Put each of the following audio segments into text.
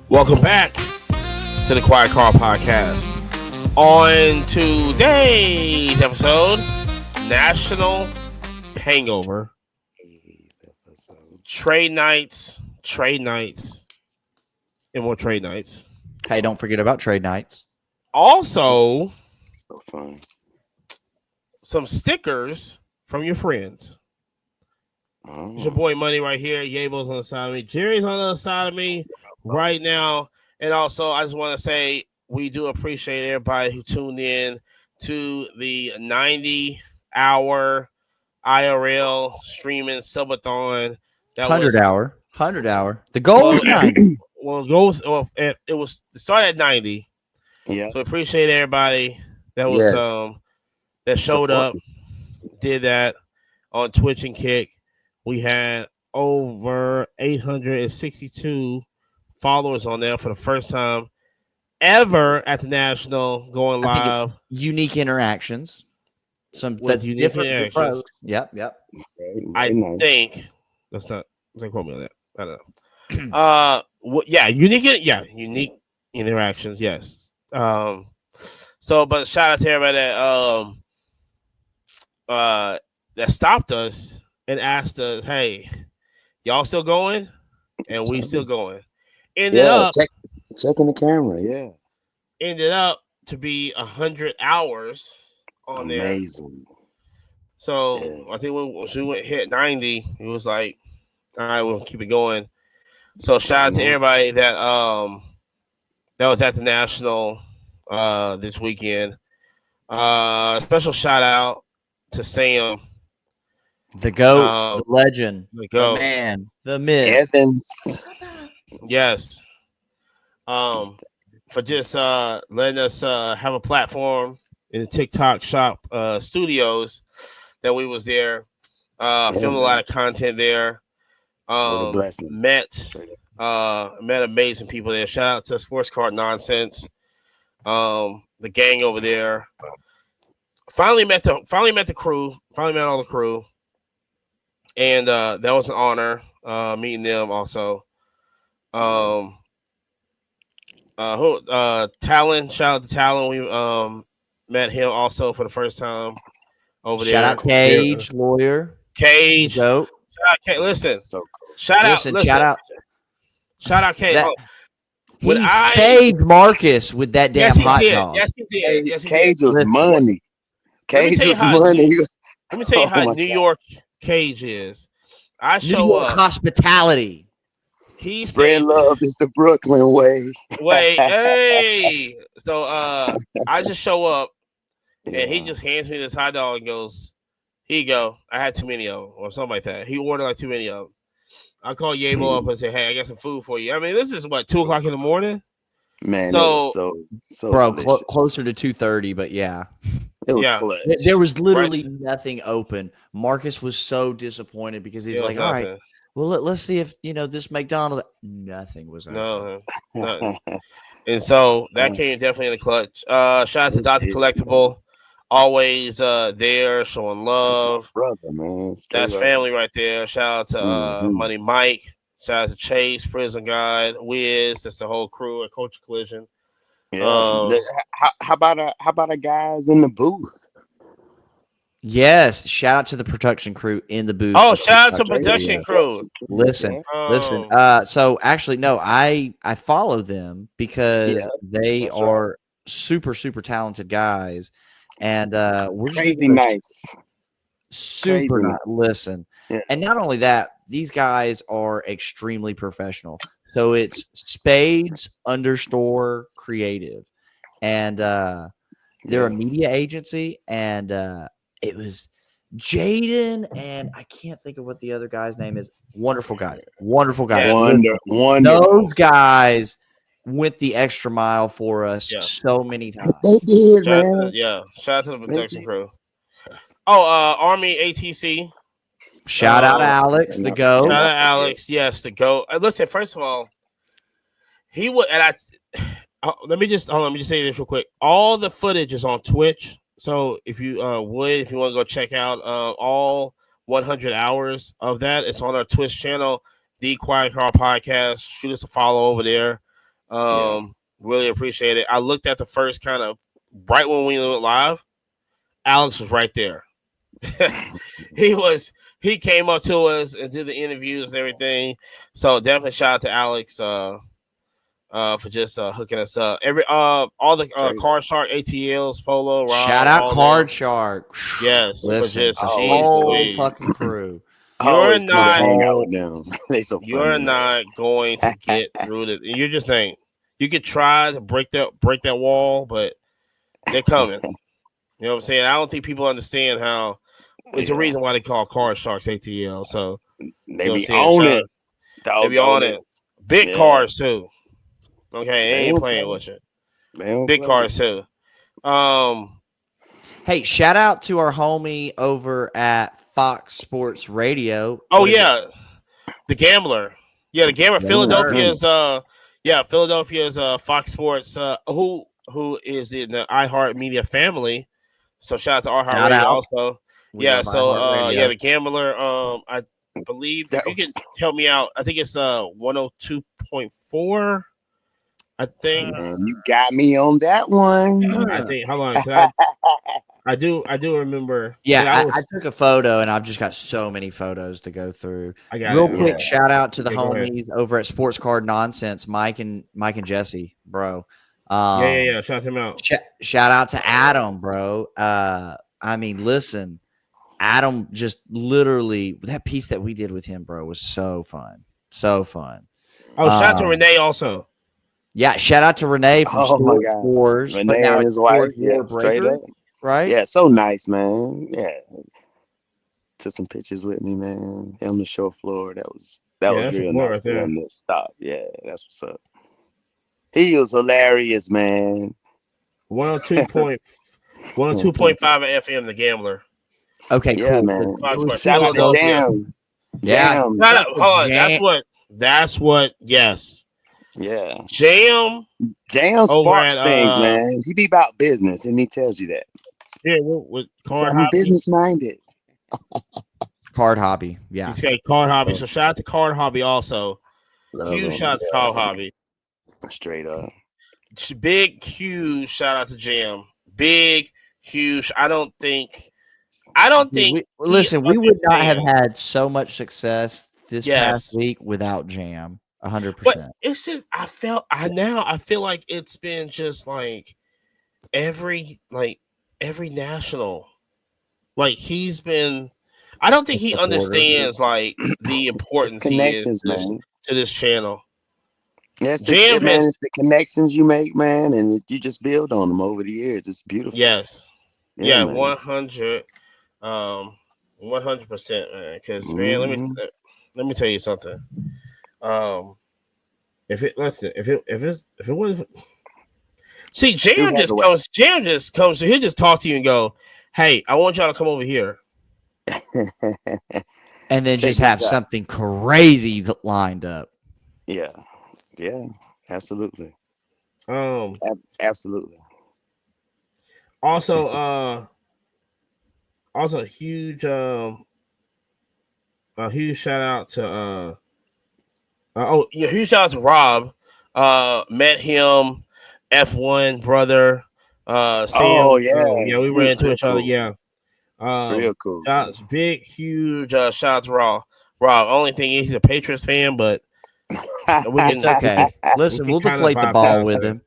Welcome back to the Quiet Car Podcast. On today's episode, National Hangover, trade nights, and more trade nights. Hey, don't forget about trade nights. Also, So fun. some stickers from your friends. Oh. It's your boy Money right here. Yable's on the side of me. Jerry's on the other side of me right now. And also, I just want to say we do appreciate everybody who tuned in to the 90-hour IRL streaming subathon. That 100 hour. The goal was 90. Well, it started at 90. Yeah. So appreciate everybody that was that showed up, did that on Twitch and Kick. We had over 862 followers on there for the first time ever at the National going live. Unique interactions. That's different. Yep. I think that's not. Don't quote me on that. I don't know. Unique interactions. Yes. So, but shout out to everybody that stopped us and asked us, "Hey, y'all still going?" And we still going. Ended up checking the camera. Yeah. Ended up to be 100 hours on there. Amazing. So I think once we went hit 90, it was like, all right, we'll keep it going. So shout out to everybody that was at the National this weekend. Special shout out to Sam, the GOAT, the legend, the GOAT, the man, the myth. Evans. Yes. For just letting us have a platform in the TikTok shop studios that we was there. Filmed a lot of content there. Met amazing people there. Shout out to Sports Card Nonsense. The gang over there. Finally met the crew. Finally met all the crew. And that was an honor meeting them also. Talon, shout out to Talon. We met him also for the first time over there. Shout out Cage, lawyer. Cage. Shout out Cage. Listen. So cool. Shout out Cage. He saved Marcus with that damn hot dog. Yes, he did. Yes, he Cage did. was money. Cage was money. Let me tell you how New York Cage is. I show New York up. Hospitality. He spread love is the Brooklyn way. Hey. So I just show up and he just hands me this hot dog and goes, "Here you go. I had too many of them," or something like that. He ordered like too many of them. I call Yabo up and say, "Hey, I got some food for you." I mean, this is what 2:00 in the morning. Man, so bro, closer to 2:30, but yeah. It was clutch. There was literally nothing open. Marcus was so disappointed because he's like, all right, well, let's see if, this McDonald's. Nothing was open. Nothing. And so that came definitely in the clutch. Shout out to Dr. Collectible. Always there, showing love. Brother, man. That's family right there. Shout out to Money Mike. Shout out to Chase, Prison Guide, Wiz. That's the whole crew at Culture Collision. Yeah. How about a guys in the booth? Yes. Shout out to the production crew in the booth. Oh, shout out to production crew. Listen. So actually, no, I follow them because they are super, super talented guys. And we're crazy nice. Super nice. Listen. Yeah. And not only that, these guys are extremely professional. So it's Spades Understore Creative. And they're a media agency. And it was Jaden, and I can't think of what the other guy's name is. Wonderful guys. Wonderful. Those guys went the extra mile for us so many times. They did, man. Shout out to the production crew. Oh, Army ATC. Shout out Alex, the GOAT. Shout out Alex, yes, the GOAT. Listen, first of all, he would, and let me just say this real quick. All the footage is on Twitch, so if you want to go check out all 100 hours of that, it's on our Twitch channel, The Quiet Car Podcast. Shoot us a follow over there. Yeah. Really appreciate it. I looked at the first kind of right when we went live. Alex was right there. he was. He came up to us and did the interviews and everything. So definitely shout out to Alex. For just hooking us up. All the Straight Card up. Shark, ATLs, Polo, Shout Rob, out all of them. Card Shark. Yes, for Listen, just the Always geez whole cool. Louise. fucking crew. You're Always cool to not hang out Whole with them. They so funny, you're man. not going to get through this. You just think you could try to break that wall, but they're coming. You know what I'm saying? I don't think people understand how it's a Yeah. reason why they call Card Sharks ATL. So They you know what I'm be saying? on it. They be Doggone on it. it. Big Yeah. cars too. Okay, they They ain't don't playing play. with you. They don't Big play. cars too. Um, Hey, shout out to our homie over at Fox Sports Radio. oh What is it? yeah, the Gambler. Yeah, the Gambler. Yes, sir. Philadelphia's Fox Sports. Who is in the iHeart Media family. So shout out to iHeart Shout Radio out. also. We Yeah. love So iHeartRadio. the Gambler. I believe That if you can was help me out, I think it's 102.4. I think. man. You got me on that one. I think. Hold on, cause I do remember. Yeah, I I was. took a photo and I've just got so many photos to go through. I got Real it. quick, Yeah. shout out to the Yeah, go ahead. homies over at Sports Card Nonsense, Mike and Jesse, bro. Yeah. Shout him out. Shout out to Adam, Yes. bro. I mean, listen, Adam just literally that piece that we did with him, bro, was so fun, so fun. Oh, shout out to Um, Renee also. yeah, shout out to Renee from Oh my Storage God. Wars, but Renee now and it's his wife. Storage Yeah, War straight Breaker, up. right? Yeah, so nice, man. Yeah. Took some pictures with me, man. On the show floor. That Yeah, was that's your real boy nice right for there. them to stop. Yeah, that's what's up. He was hilarious, man. 102 point 102.5 FM, the Gambler. Okay, Yeah, cool. So man. it Fox was Sports, Shout out to Philadelphia. Jam. yeah, Jam. shout Shout out out, to hold on. Jan. That's what. Yes, Yeah. Jam Jam over at sparks things, man. He be about business and he tells you that. yeah, with He said, Card I'm Hobby. business minded. Card Hobby. You Yeah. say Card Hobby. So shout out to Card Hobby also. Love Huge him. shout out to Card Hobby. Straight up. Big huge shout out to Jam. Big huge. I don't think he Listen, we would not have understands. had so much success this past Yes. week without Jam. But 100%. it's just I feel like it's been just like every like every national. Like he's been I don't think A he supporter. understands like the It's importance he is connections, man. to this channel. Yeah, Jam man, has it's the connections you make, man, and you just build on them over the years. It's beautiful. yes. Yeah, Yeah, man. 100 100%, man, cuz man, Hmm. let me tell you something. Um if it listen, if it was see Dude has a way. Jam just comes he'll just talk to you and go, "Hey, I want y'all to come over here." And then Check just have this out. something crazy lined up. Yeah, yeah, absolutely, Um absolutely. also also a huge shout out to huge shout out to Rob. Met him, F1 brother. Oh Sam. yeah, Yeah, we he ran was into real each other. cool, Yeah. real cool. Big, huge shout out to Rob. Rob. Only thing is he's a Patriots fan, but we It's can we can okay. we Listen, can we'll kind of deflate the ball bypass with that. him.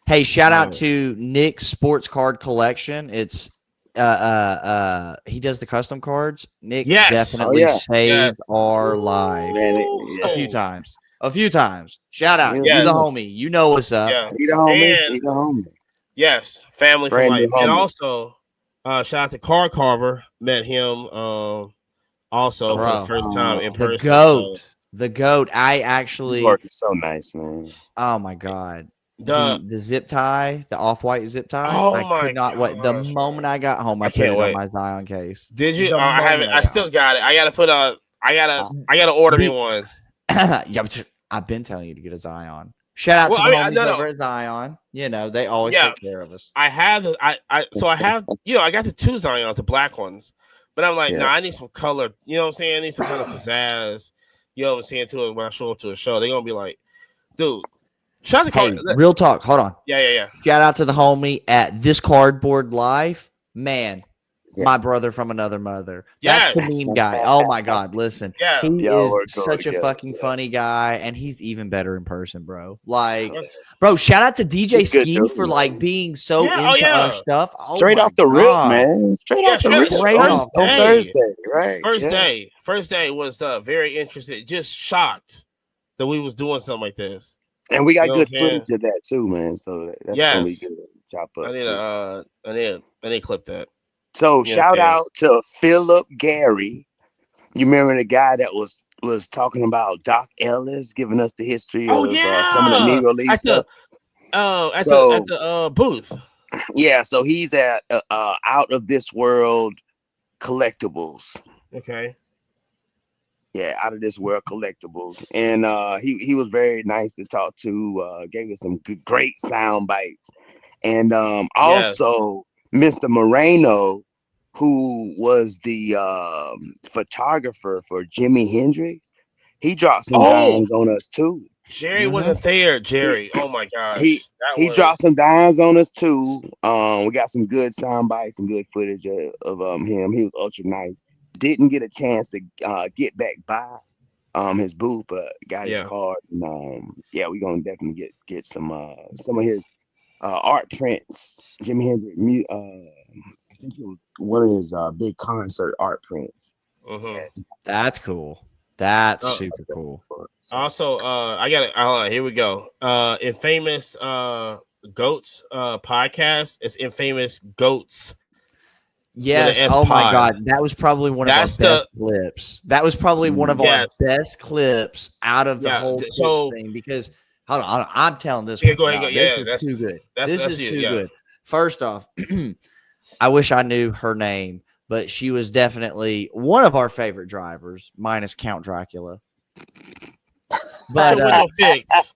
Hey, shout out Uh, to Nick's Sports Card Collection. It's he does the custom cards. Nick yes, Oh definitely yeah, yes. saved our life man. a Yeah, few times. A few times. Shout out. You the he, Yes, homie. You know what's up. yeah, he the homie. and He the homie. yes, family for Brand new life. And homie. also, shout out to Car Carver. Met him also for the Bro. first time in Oh, The person. So goat. The goat. I his actually work is so nice, man. oh my god. the The zip tie, the off-white zip tie, oh I could my not wait. The gosh, moment man. I got home, I I put can't it on wait. my Zion case. Did you? The I haven't. moment I I got still home. got it. I gotta put a. Uh, I gotta order me Be, one. yeah, but I've been telling you to get a Zion. Shout out Well, to the I mean, homies no, over no. at Zion. You know, they always Yeah, take care of us. I have. So I have. I got the two Zions, the black ones. But I'm like, no, yeah, I need some color. You know what I'm saying? I need some kind of pizzazz. You know what I'm saying? To it when I show up to a show, they're gonna be like, dude. Shout out to Hey, real talk. Hold on. Yeah. Shout out to the homie at This Cardboard Life. Man, my brother from another mother. That's Yes. the meme guy. Oh my God. Listen, Yeah. he Y'all is work such a together. fucking funny guy, and he's even better in person, bro. Like, Yes. bro, shout out to DJ He's good Ski too, for man. like being so Yeah. Oh into our yeah. stuff. Oh Straight my off the rip, God. man. Straight Yeah. off the rip Straight on, off the on rip. Thursday, right? First day was very interested, just shocked that we was doing something like this. And we You got know what I'm good saying? footage of that too, man. So that's gonna be Yes. good. Chop I up need too. I need to clip that. So You know what shout I'm saying? out to Philip Gary. You remember the guy that was talking about Doc Ellis, giving us the history Oh of some of the yeah. Negro League stuff. At So the booth. yeah, so he's at Out of This World Collectibles. Okay. Yeah, Out of This World Collectibles, and he was very nice to talk to. Gave us some great sound bites, and Yes. also Mr. Moreno, who was the photographer for Jimi Hendrix. He dropped some Oh, dimes on us too. Jerry wasn't there. He Jerry. Oh my he gosh. That he was dropped some dimes on us too. We got some good sound bites, some good footage of him. He was ultra nice. Didn't get a chance to get back by his booth, but got his yeah. card. And yeah, we're gonna definitely get some of his art prints. Jimi Hendrix, I think it was one of his big concert art prints. Mm-hmm. That's cool. That's Uh, super cool. So also, I got it. Hold on, here we go. Infamous Goats podcast. It's Infamous Goats with an Yes. S Oh my pod. God. That was probably one of our That's best the clips. That was probably one of our yes. best clips out of the Yeah. whole Twitch So thing because hold on, I'm telling this yeah, one. go ahead. Now, Go. this Yeah, is too good. This that's is it. too Yeah. good. First off, I wish I knew her name, but she was definitely one of our favorite drivers, minus Count Dracula. Get your But window fixed.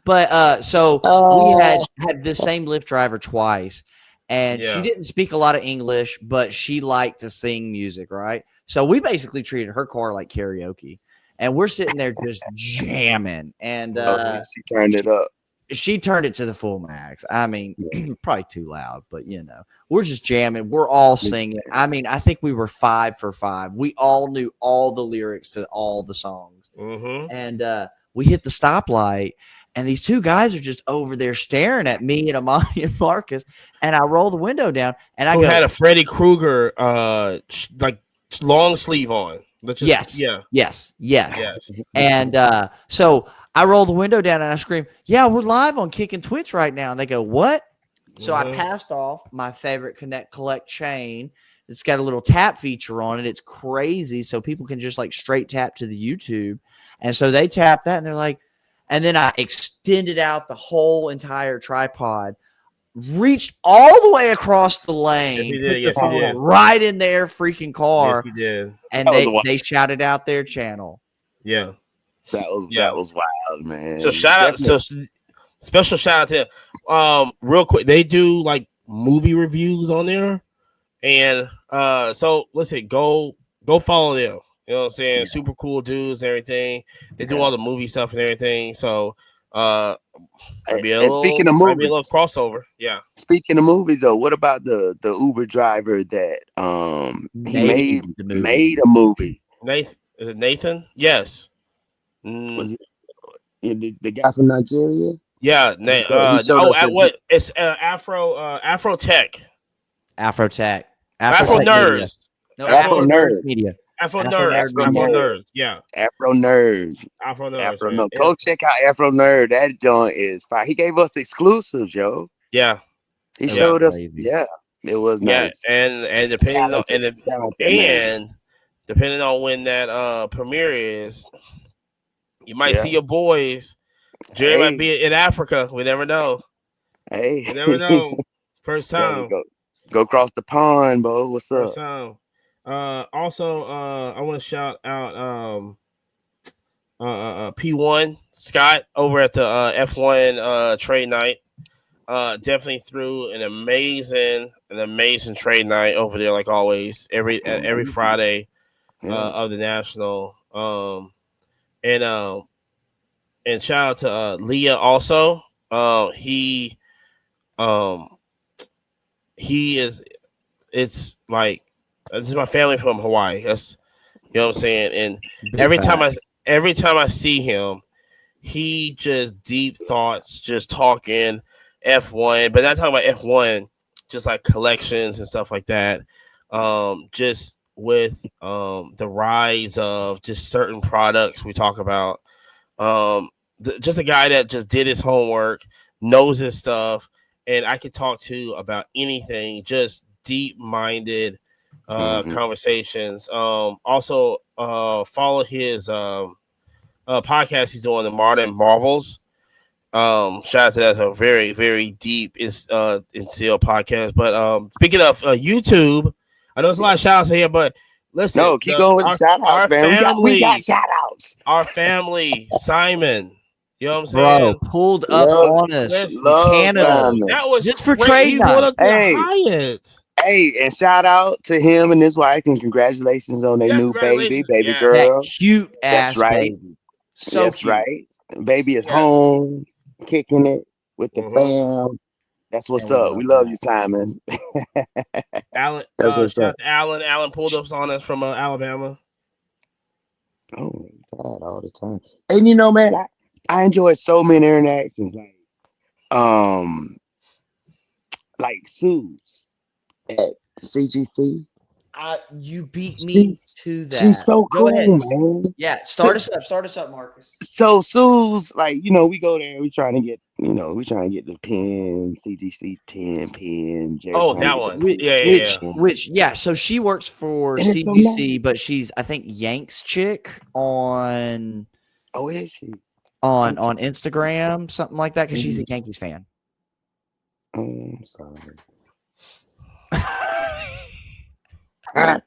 but so we uh, had this same Lyft driver twice, and she Yeah. didn't speak a lot of English, but she liked to sing music, right? So we basically treated her car like karaoke, and we're sitting there just jamming, and she turned it up. she turned it to the full max. I mean, Yeah, probably too loud, but we're just jamming. We're all this singing. I mean, I think we were 5 for 5. We all knew all the lyrics to all the songs. Mm-hmm. And we hit the stoplight, and these two guys are just over there staring at me and Amani and Marcus. And I roll the window down, and I Who go, had a Freddy Krueger like long sleeve on? yes, Yeah. yes. Yes. And so I roll the window down and I scream, yeah, we're live on Kick and Twitch right now. And they go, what? So I passed off my favorite Connect Collect chain. It's got a little tap feature on it. It's crazy. So people can just like straight tap to the YouTube. And so they tap that and they're like, and then I extended out the whole entire tripod, reached all the way across the lane, he put did. the Yes, he phone did. right in their freaking Yes, car, he did. and That was wild. they shouted out their channel. Yeah. That was wild, man. So shout out. Definitely. So special shout out to real quick. They do like movie reviews on there, and so listen, go follow them. You know what I'm saying? Yeah. Super cool dudes and everything. They do all the movie stuff and everything. So might be a And speaking of movies, little crossover. Yeah. speaking of movies though, what about the Uber driver that he Made the movie. made a movie? Nathan, is it Nathan? Yes. Was it the guy from Nigeria? Yeah. He showed us At what? It's Afro Tech. Afrotech. Afro Tech Media. Nerds. No, Afro Afro Nerd. Nerds Media. Afro Afro Nerds. Nerd Afro Media. Nerds. Yeah. Afro Nerd. Afro Nerds. Afro Man. Nerd. Go check out Afro Nerd. That joint is fire. He gave us exclusives, yo. Yeah. He That was showed us. crazy. Yeah, it was Yeah. nice. And depending Talented man. and depending on when that premiere is, you might Yeah. see your boys. Jerry might Hey, be in Africa. We never know. hey. We never know. First Yo, time. go across the pond, bro. What's up? First time. Also, I want to shout out P1 Scott over at the F1 trade night. Definitely threw an amazing trade night over there, like always. Every Friday Yeah. of the national. And and shout out to Leah also. Um he is it's like this is my family from Hawaii. That's you know what I'm saying. And Big every time fact. I every time I see him, he just deep thoughts, just talking F1, but not talking about F1, just like collections and stuff like that. Just with the rise of just certain products we talk about. Um, just a guy that just did his homework, knows his stuff, and I could talk to about anything. Just deep minded Hmm. conversations. Also, follow his podcast he's doing, the Modern Marvels. Shout out to that, a very very deep is in seal podcast. But speaking of YouTube, I know there's a lot of shout outs here, but listen, No, keep going with the shout outs, our man. We got family, shout outs. Simon. You know what I'm Bro, saying? pulled up Love, on us from love Canada Simon. That was just for great. trade He pulled night. up to the Hey, Hyatt. hey, and shout out to him and his wife, and congratulations on their Yeah, new baby, congratulations. baby Yeah. That girl. cute That's ass right. baby. So That's cute. right. Baby is Yes. home, kicking it with the Mm-hmm. fam. That's And what's we up. We love love that. you, Simon. Alan, That's what's shout up. out to Alan. Alan pulled up on us from Alabama. Oh my God, all the time. And man, I enjoy so many interactions. Um, like Sue's at CGC. You beat me She's to she's that. so Go ahead. cool, man. Yeah, So, start us up. Start us up, Marcus. so Sue's like, we go there, we trying to get the pin, CGC 10 pin, Jerry Oh, trying to that get the one. Which, Yeah, yeah, which, yeah. pin. which, yeah. So she works for And it's so nice. CGC, but she's, I think, Yanks chick on Oh, is she? on Okay. on Instagram, something like that, because she's a Mhm. Yankees fan. Oh, I'm sorry. Ah,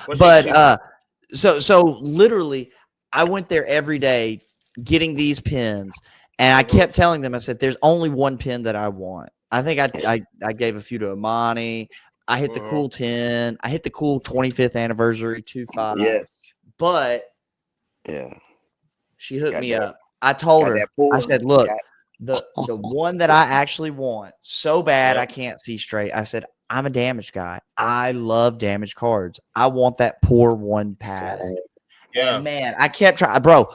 Well, But she so literally, I went there every day getting these pins, and I mhm, kept telling them, I said, "There's only one pin that I want." I think I gave a few to Amani. I hit the mhm. cool 10. I hit the cool 25th anniversary 2.5. yes. But Yeah. she hooked Got me that. up. I told Got her, that I pour. said, "Look, Got. the one that I actually want so bad Yep. I can't see straight." I said, "I'm a damaged guy. I love damaged cards. I want that poor one pad." Same. And Yeah. man, I kept trying, bro.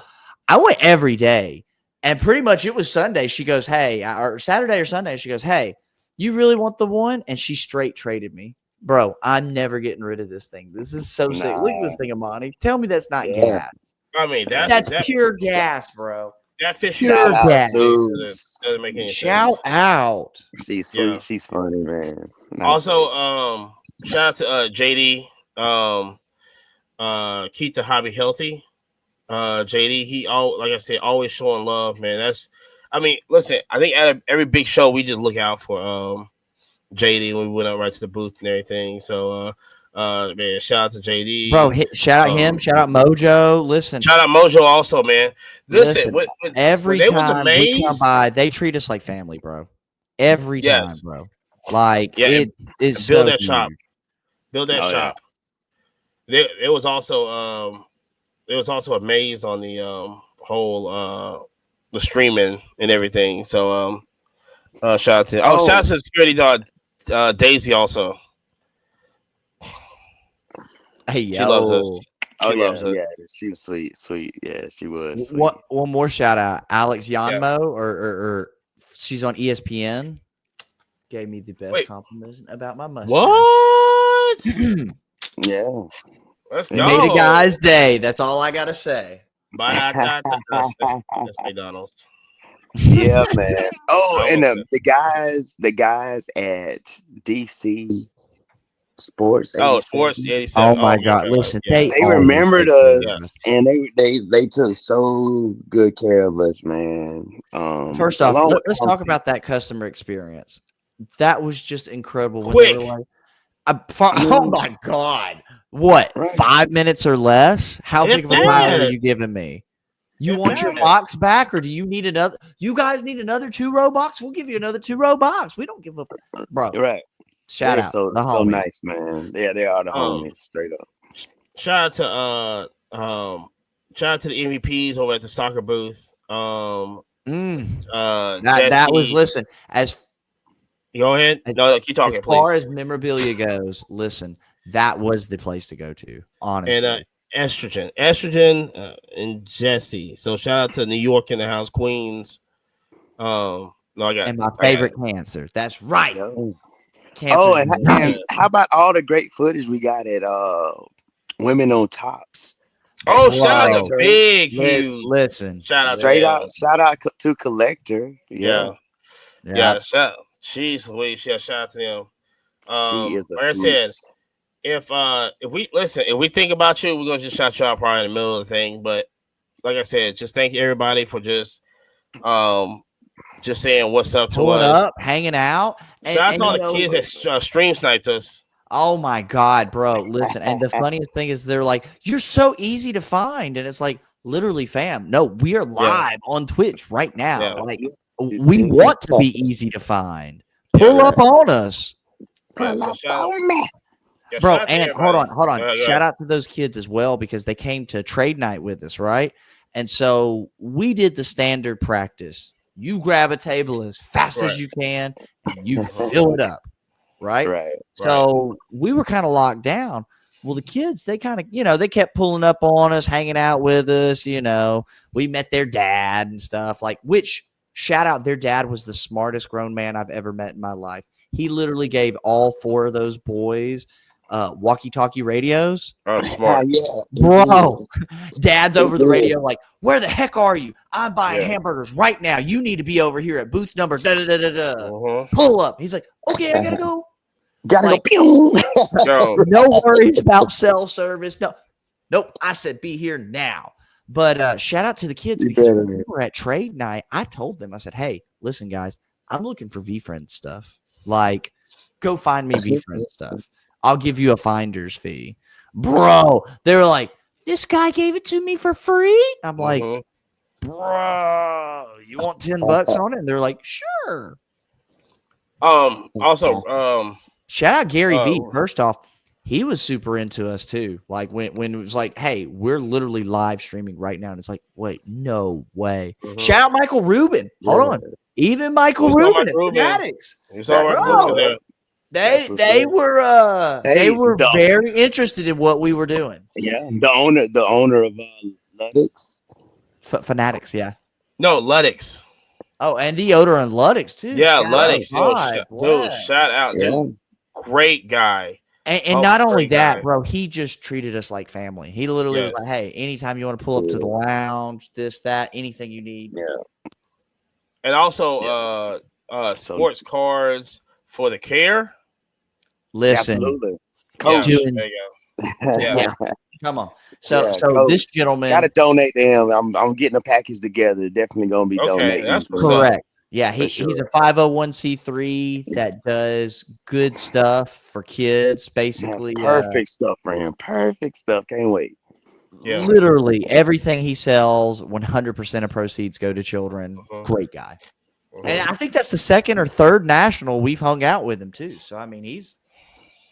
I went every day, and pretty much it was Sunday. She goes, "Hey," or Saturday or Sunday. She goes, "Hey, you really want the one?" And she straight traded me, bro. I'm never getting rid of this thing. This is so sick. Look at this Nah. thing, Amani. Tell me that's not Yeah. gas. I mean, Hey. That's that pure gas, bro. that Shout Pure 50 out gas. doesn't, Suze. doesn't make any Shout sense. out. She's Yeah. sweet. She's funny, man. Nice Also, lady. shout out to JD. Keep the hobby healthy. JD, he all like I said, always showing love, man. I mean, listen, I think at every big show we just look out for JD when we went out right to the booth and everything. So man, shout out to Bro, JD. shout out him. Um, Shout out Mojo. Listen, shout out Mojo also, man. Listen, listen. when Every they was time we come amazed, by, they treat us like family, bro. Every time, yes, bro. Like yeah, it is and build so that shop, huge. build that Oh yeah. shop. It was also it was also amazed on the whole the streaming and everything. So shout out to shout out Oh, to the security dog Daisy also. Hey She loves us. yo. oh She yeah, loves us. yeah. She was sweet, sweet. Yeah, she was One sweet. one more shout out. Alex Yeah. Yanmo, or she's on ESPN. Gave me the best Wait. compliment about my mustache. What? Yeah. Let's Made a go. guy's day. That's all I gotta say. That's McDonald's. Yeah, man. I Oh, and almost the guys at DC Sports Sports 87. 87. Oh Oh my my god. god. Listen, Yeah. they They always remembered take care of Yeah. us, us. and they took so good care of us, man. First off, Along with let's talk Kelsey. about that customer experience. That was just incredible when they were Quick. like, oh Mhm. my God. What? Right. 5 minutes or less? How If big of a pile are that. you giving me? You If want your that. box back, or do you need another? You guys need another 2 row box? We'll give you another 2 row box. We don't give up. Bro, Right. shout They're out so the so homies. nice, man. Yeah, they are the Um homies, straight up. shout out to shout out to the MVPs over at the soccer booth. Um, That was Jesse. listen Go ahead. as No, keep as talking, far please. as memorabilia goes. Listen, that was the place to go to. And Honestly, estrogen, and Jesse. So shout out to New York in the house, Queens. No, and my I got favorite it. cancer. That's right, Yeah. Oh, cancer's Yeah. and unite. how about all the great footage we got at Women on Tops at Oh, shout out to Bro, Collector? Big Huge. listen, Shout out to Straight out, them. shout out to Collector. Yeah, Yeah, yeah. yeah. She's Louise. Yeah, shout out to them. she is a Like I hoot. said, if we listen, if we think about you, we're gonna just shout you out probably in the middle of the thing. But like I said, just thank everybody for um just saying what's up to Pulling us. up, hanging out, Shout out to and all the kids that stream sniped us. oh my God, bro. Listen, and the funniest thing is they're like, you're so easy to find. And it's like, literally, fam. No, we are Yeah, live on Twitch right now. yeah, Like, You we dig? want to be easy to find. yeah, Pull Right. up on us. yeah. Pull So up on me. Bro, shout out to and hold everybody. on, hold Go on. ahead, go Shout ahead. out to those kids as well because they came to trade night with us, right? And so we did the standard practice. You grab a table as fast Right, as you can and you uh-huh. fill it up, right? Right. Right. So we were kind of locked down. Well, the kids, they kind of, they kept pulling up on us, hanging out with us. We met their dad and stuff, like, which shout out, their dad was the smartest grown man I've ever met in my life. He literally gave all four of those boys walkie-talkie radios. Oh, smart. Yeah, he did. Bro, dad's He over the did. radio like, where the heck are you? I'm buying Yeah. hamburgers right now. You need to be over here at booth number da da da da da. Uh-huh. Pull up. He's like, okay, I gotta go. Gotta go. Like, Pew! Yo, no worries about self-service. No, nope. I said be here now. But shout out to the kids You because when better. we were at trade night, I told them, I said, hey, listen, guys, I'm looking for VFriend stuff. Like, go find me VFriend stuff. I'll give you a finder's fee. Bro, they were like, this guy gave it to me for free. I'm like, uh-huh. bro, you want $10 on it? And they're like, sure. Also, Shout out Gary V. uh, First off, he was super into us too. Like when it was like, hey, we're literally live streaming right now. And it's like, wait, no way. uh-huh. Shout out Michael Rubin. Hold on. Even Michael What's up, Rubin Mike at Rubin? Fanatics. It's all right. That's Rubin what's Bro, there. up. That's what's they up. were Hey, the very interested in what we were doing. yeah, the owner of Ludix. Fanatics, yeah. No, Ludix. Oh, and the odor on Ludix too. Yeah, Shout out, Ludix. Yo, dude, boy. shout out, Yeah, dude. Great guy. And not only Great that, guy. bro, he just treated us like family. He literally was Yes. like, hey, anytime you want to pull up to the lounge, this, that, anything you need. yeah. And also, sports So cards for the care. Listen, absolutely, Yeah, coach. doing, there you go. Yeah. yeah, come on. So, Yeah, so this coach. gentleman, Gotta donate to him. I'm getting a package together. Definitely gonna be Okay, donating. that's to what's him. up. correct. Yeah, For he's sure. a 501c3 that does good stuff for kids, Man, basically. perfect stuff for him. Perfect stuff. Can't wait. Yeah. Literally everything he sells, 100% of proceeds go to children. Uh-huh. Great guy. Uh-huh. And I think that's the second or third national we've hung out with him too. So I mean, he's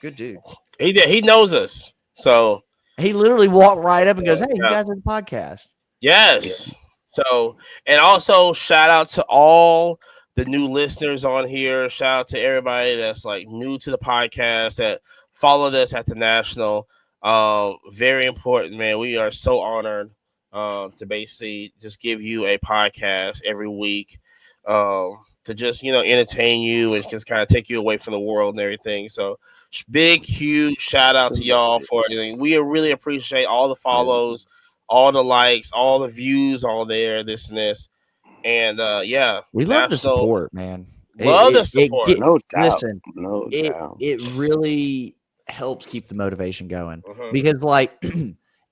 good dude. He did. He knows us. So He literally walked right up and goes, "Hey, you yeah. guys are the podcast." Yes. So, and also shout out to all the new listeners on here. Shout out to everybody that's like new to the podcast that followed us at the national. Very important, man. We are so honored to basically just give you a podcast every week to just entertain you and just kind of take you away from the world and everything. So big, huge shout out to y'all for everything. We really appreciate all the follows, all the likes, all the views on there, this and this. And yeah, We love the national support, man. love the support. No doubt. Listen, No it doubt. it really helps keep the motivation going Mhm. because like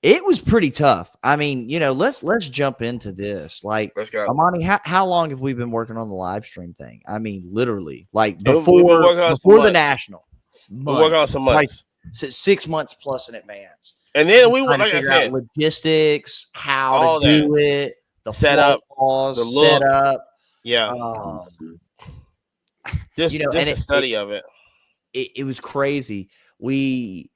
it was pretty tough. I mean, let's jump into this. Like, Let's go. Amani, how long have we been working on the live stream thing? I mean, literally, like We've been before working on some before the months. national. We're working on some Like, months. 6 months plus in advance. And then we Trying to like I figure out said, logistics, how all to do it, the Setup, flaws, the look. setup. yeah, just and a study of it. it was crazy. We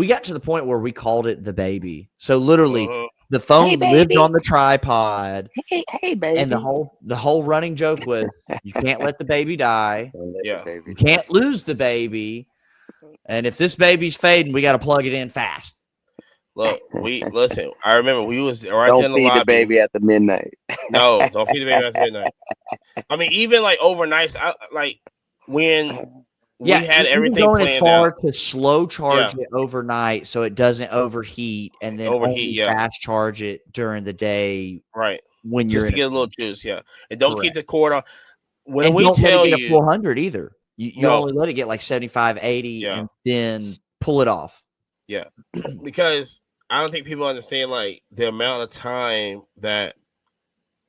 got to the point where we called it the baby. So literally, Mhm. The Hey, phone lived baby. on the tripod, Hey, and the baby. whole running joke was, you can't let the baby die, Don't let the Yeah. baby you die. can't lose the baby, and if this baby's fading, we got to plug it in fast. Look, we listen. I remember we was right there Don't in the feed the lobby. baby after midnight. No, don't feed the baby after midnight. I mean, even like overnights, like when Yeah, we had even everything going as planned out. far to slow Yeah, charge it overnight so it doesn't overheat, and then overheat. only Yeah, fast charge it during the day right. when you're Just in to a get a little pinch. juice. Yeah, and don't keep Correct. the cord on. When And we don't let it tell get a you, 400 either. You no, only let it get like 75, 80, yeah, and then pull it off. yeah, because I don't think people understand like the amount of time that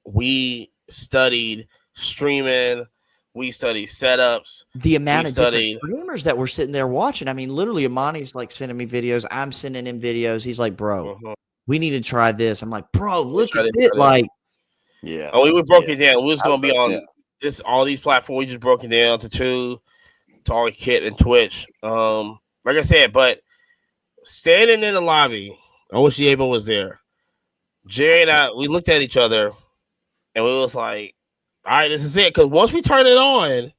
we studied streaming, we studied setups, The we amount of different studied. streamers that were sitting there watching. I mean, literally, Amani's like sending me videos. I'm sending him videos. He's like, bro, Uh-huh. we need to try this. I'm like, bro, We look try at this, it. try that. Like, Yeah. And we broke Yeah. it down. We was I gonna be love on that. this all these platforms. We just broke it down to two, Target Kit and Twitch. Like I said, but standing in the lobby, I wish Diego was there. Jerry and I, we looked at each other and we was like, "All right, this is it." Because once we turn it on,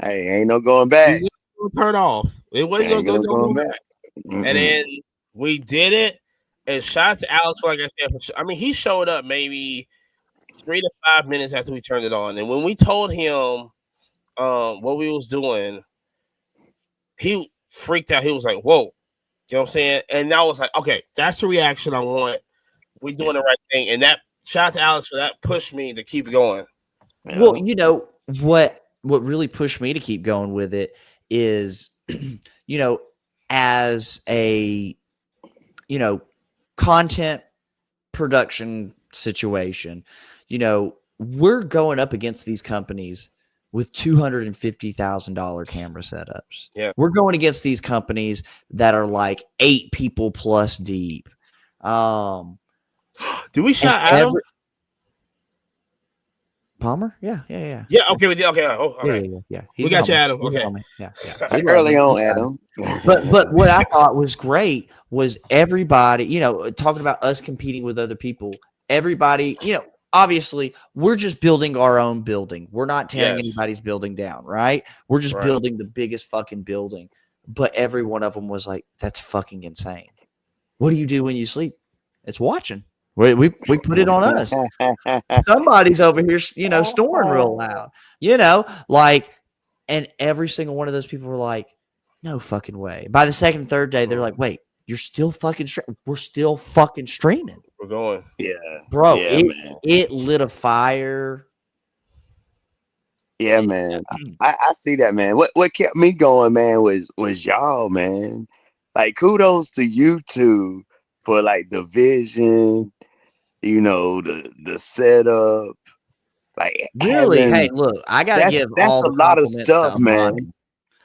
Hey, ain't no going it back. wasn't gonna turn off. It wasn't Ain't no gonna going go back. back. And Mm-mm. then we did it. And shout out to Alex, like I said, I mean, he showed up maybe 3 to 5 minutes after we turned it on. And when we told him what we was doing, he freaked out. He was like, "Whoa." You know what I'm saying? And I was like, okay, that's the reaction I want. We Yeah. doing the right thing. And that shout out to Alex for that pushed me to keep going. well, Yeah. what really pushed me to keep going with it is, as a, you know, content production situation, we're going up against these companies with $250,000 camera setups. Yeah. We're going against these companies that are like 8 people plus deep. Um, Do we and shout Adam? every Palmer, yeah, yeah, yeah, Yeah, okay, we did. Okay, oh, yeah, okay. yeah, yeah, yeah. We He's a got you, homie. Adam. He's a Okay. homie. Yeah, yeah. We love Early him. We on, got him. Adam. But what I thought was great was everybody, talking about us competing with other people. Everybody, obviously we're just building our own building. We're not tearing Yes. anybody's building down, right? We're just Right. building the biggest fucking building. But every one of them was like, "That's fucking insane. What do you do when you sleep? It's watching. We put it on us. Somebody's over here, snoring real loud. Like, and every single one of those people were like, no fucking way. By the second, third day, they're like, wait, you're still fucking we're still fucking streaming. We're going. Yeah. Bro, Yeah, it man. it lit a fire. Yeah, man. I see that, man. What kept me going, man, was y'all, man. Like, kudos to you two for like the vision, the setup, like Really, hey, having look, I gotta that's give that's all a the lot of compliments to stuff, man. Amani.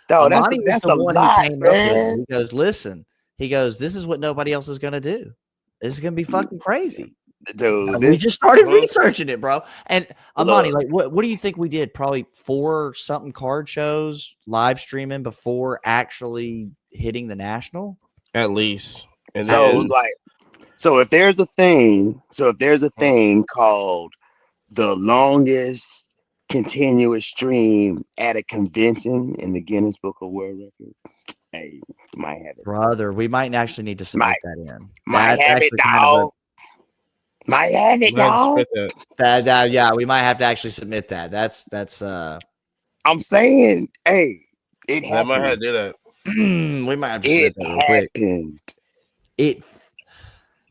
Dog, that's a Amani was that's the a one who lot, came up with it. man. He goes, listen, this is what nobody else is gonna do. This is gonna be fucking crazy. Dude, And we just this started Mhm. researching it, bro. And Amani, look, like, what do you think we did? Probably 4 something card shows live streaming before actually hitting the national. At least. And At so then least, like so if there's a thing called the longest continuous stream at a convention in the Guinness Book of World Records, hey, you might have it. brother, we might actually need to submit Might that in. might That's have it, actually kind of a dog. Might have it, we have to dog. spit that. yeah, we might have to actually submit that. That's I'm saying, hey, it They might have happened. to do that. we might have to submit It that real quick. happened. It It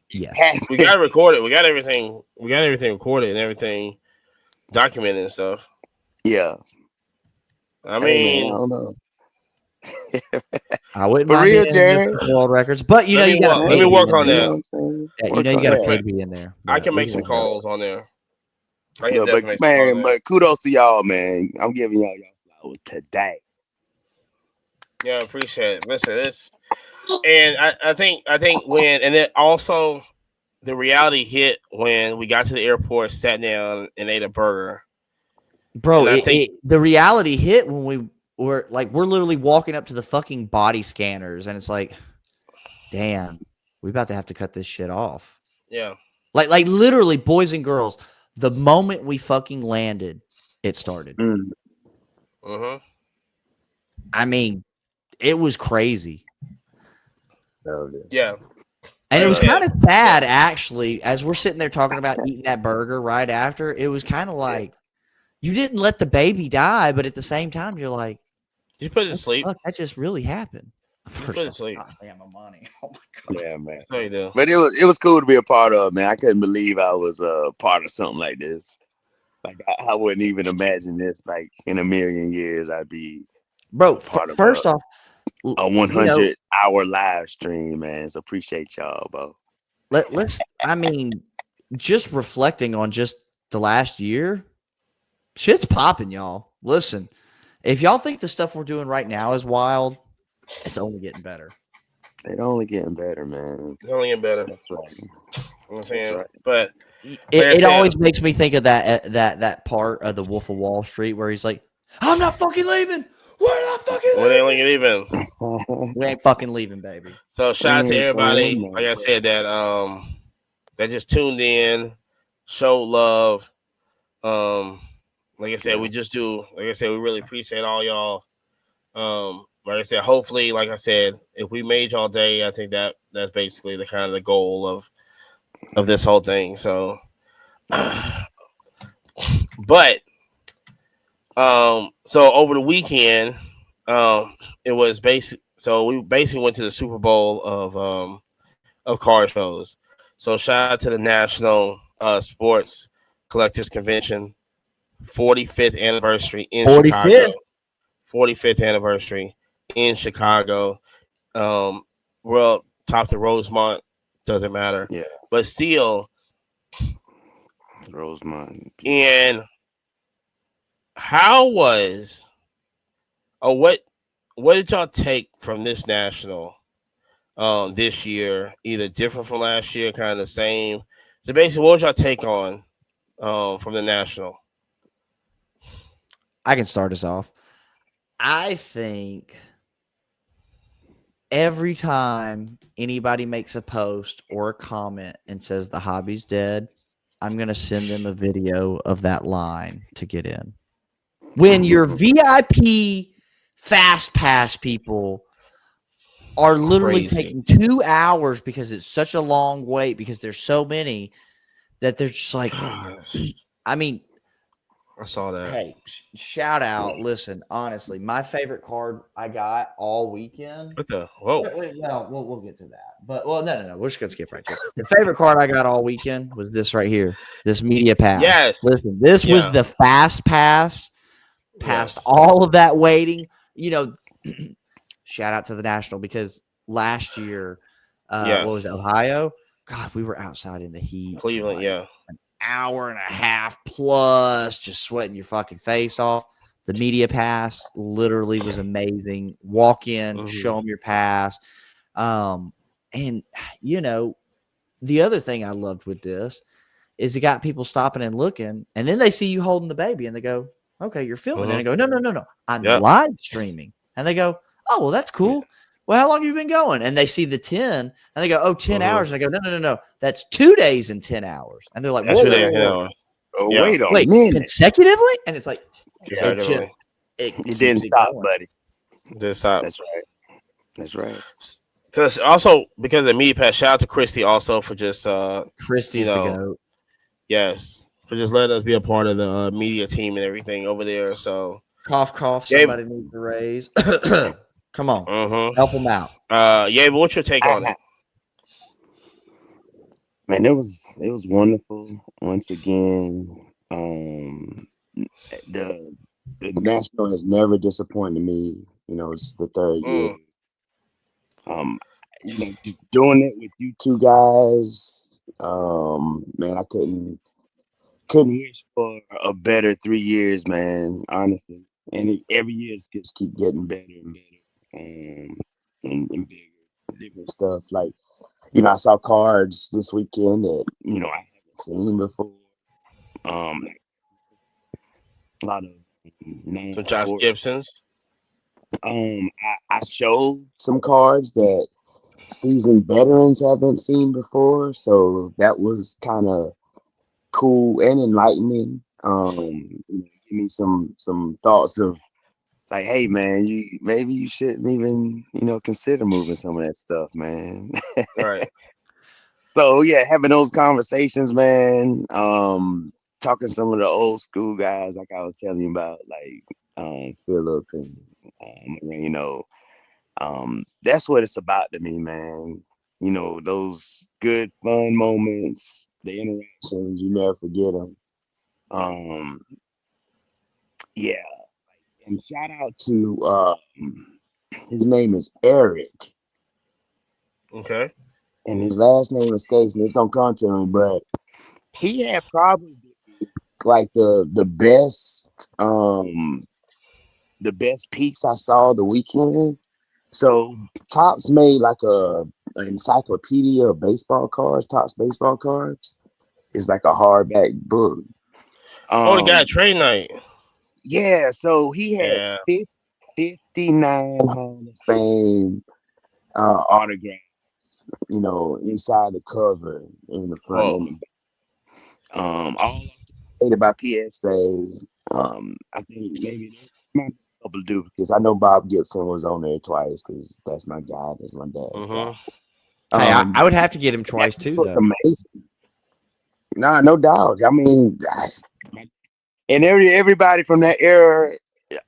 yes. We happened. gotta record it. We got everything. We got everything recorded and everything documented and stuff. Yeah. I Hey, man, I mean, don't know. I wouldn't For mind being real, in Jared. Guinness World Records, but let me you got to work. Let pay me to Hey, be work in on you there. know what that. I'm saying? Yeah, Work you on, got to yeah. pay Okay, to be in there. I But can we make can some work on it. calls on there. I can Yeah, but definitely make some calls on man, there. but kudos to y'all, man. I'm giving y'all flowers today. Yeah, I appreciate it. Listen, this and I think when and then also the reality hit when we got to the airport, sat down and ate a burger. Bro, And I think the reality hit when we're literally walking up to the fucking body scanners, and it's like, damn, we about to have to cut this shit off. yeah. Like literally, boys and girls. The moment we fucking landed, it started. Mm. Mm-hmm. I mean, it was crazy. Oh, Yeah. And Like it I was yeah. kind said, of yeah. sad, actually, as we're sitting there talking about eating that burger right after. It was kind of Yeah. like you didn't let the baby die, but at the same time, you're like, You put it to what the sleep. fuck? That just really happened. You put First it to off, sleep. God damn my money. Oh my god. Yeah, man. So you do. But it was cool to be a part of, man. I couldn't believe I was a part of something like this. Like I wouldn't even imagine this. Like in a million years, I'd be Bro, a part of first off, a you know, 100-hour live stream, man. So appreciate y'all, bro. let's, I mean, just reflecting on just the last year, shit's popping, y'all. Listen, if y'all think the stuff we're doing right now is wild, it's only getting better. It's only getting better, man. It's only getting better. That's right. You know what I'm That's saying? right. But It, like I it said, always makes me think of that part of the Wolf of Wall Street where he's like, "I'm not fucking leaving. We're not fucking when they only leaving. get even. We ain't fucking leaving, baby." So shout out to Man, everybody, like I man. said, that just tuned in, showed love. Um like I said, Yeah. we just do like I said, we really appreciate all y'all. Like I said, hopefully, like I said, if we made y'all day, I think that's basically the kind of the goal of this whole thing. So but so over the weekend, it was basic. So we basically went to the Super Bowl of car shows. So shout out to the National Sports Collectors Convention, 45th anniversary in 45th. Chicago. 45th anniversary in Chicago. Um, World top to Rosemont doesn't matter, Yeah. but still. Rosemont, beautiful. And how was or what did y'all take from this national this year? Either different from last year, kind of the same. So basically, what was y'all take on from the national? I can start us off. I think every time anybody makes a post or a comment and says the hobby's dead, I'm gonna send them a video of that line to get in. When your VIP fast pass people are literally Crazy. taking 2 hours because it's such a long wait because there's so many that they're just like, Gosh, I mean, I saw that. hey, shout out. Listen, honestly, my favorite card I got all weekend. What the? Whoa. No, we'll get to that. But no. We're just gonna skip right to it. The favorite card I got all weekend was this right here, this media pass. Yes. Listen, this was Yeah. the fast pass past Yes. all of that waiting. You know, shout out to the National because last year, Yeah. what was it, Ohio? God, we were outside in the heat for Cleveland. like Yeah. an hour and a half plus, just sweating your fucking face off. The media pass literally was amazing. Walk in, Mm-hmm. show them your pass. Um, and you know, the other thing I loved with this is it got people stopping and looking, and then they see you holding the baby, and they go, "Okay, you're filming," and Mm-hmm. I go, "No, I'm Yep. live streaming," and they go, "Oh, well, that's Yeah. cool. Well, how long have you been going?" And they see the 10, and they go, "Oh, 10 Mm-hmm. hours," and I go, "No, that's 2 days and 10 hours," and they're like, That's "Whoa, who whoa, they. whoa, You whoa, know. Oh, Yeah. wait a wait, minute. consecutively?" And it's like it just Consecutively. it You didn't keeps it stop, going. buddy. Just stop. That's right. That's right. So also because of the media pass, shout out to Christy also for just you Christie's the know, goat. yes, for just letting us be a part of the media team and everything over there. So Cough, cough. yeah. Somebody needs a raise. Come on, help Mm-hmm. them out. Yeah, but what's your take on I, it? man, it was wonderful once again. The the national has never disappointed me. It's the third year. Mm. Um, just doing it with you two guys. Man, I couldn't wish for a better 3 years, man. Honestly, and every year it just keep getting better and better, and bigger, different stuff. Like I saw cards this weekend that I haven't seen before. Like a lot of So Josh non-sports. Gibson's. I showed some cards that seasoned veterans haven't seen before. So that was kind of cool and enlightening. Give me some thoughts of like, hey man, you maybe you shouldn't even consider moving some of that stuff, man. Right. So yeah, having those conversations, man. Talking to some of the old school guys, like I was telling you about, like Philip and Moreno. That's what it's about to me, man. Those good fun moments, the interactions, you never forget them. Um, yeah, and shout out to his name is Eric, Okay. and his last name escapes me. It's gonna come to me, but he had probably like the best peaks I saw the weekend. So Topps made like an encyclopedia of baseball cards, Topps baseball cards. It's like a hardback book. Oh, the guy Um, trade night. yeah, so he had Yeah. 59 Hall of Fame autographs, inside the cover, in the front Oh. and the back. All updated by PSA. I think maybe there might be a couple of duplicates. I know Bob Gibson was on there twice because that's my guy. That's my dad's guy. Mm-hmm. Hey, I But would have to get him that twice piece too, was though. amazing. Nah, no doubt. I mean, and everybody from that era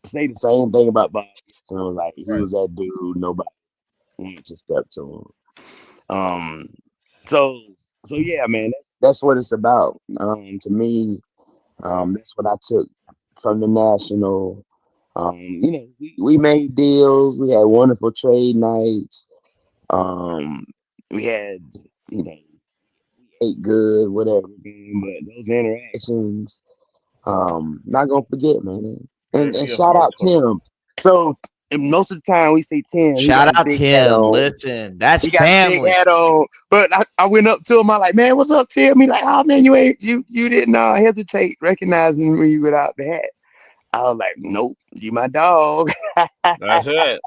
say the same thing about Bob Gibson. It was like he Right. was that dude nobody wanted to step to him. So so yeah, man, that's what it's about. To me, that's what I took from the national. We made deals. We had wonderful trade nights. Um, we had, you know, ate good, whatever, man. But those interactions, not gonna forget, man. Very And few and shout far out between. Tim. So and most of the time we see Tim, he Shout got his out big hat Tim. on. Listen, that's He got his big family. hat on. But I went up to him. I like, man, what's up, Tim? He like, oh man, you didn't hesitate recognizing me without the hat. I was like, nope, you my dog. That's it.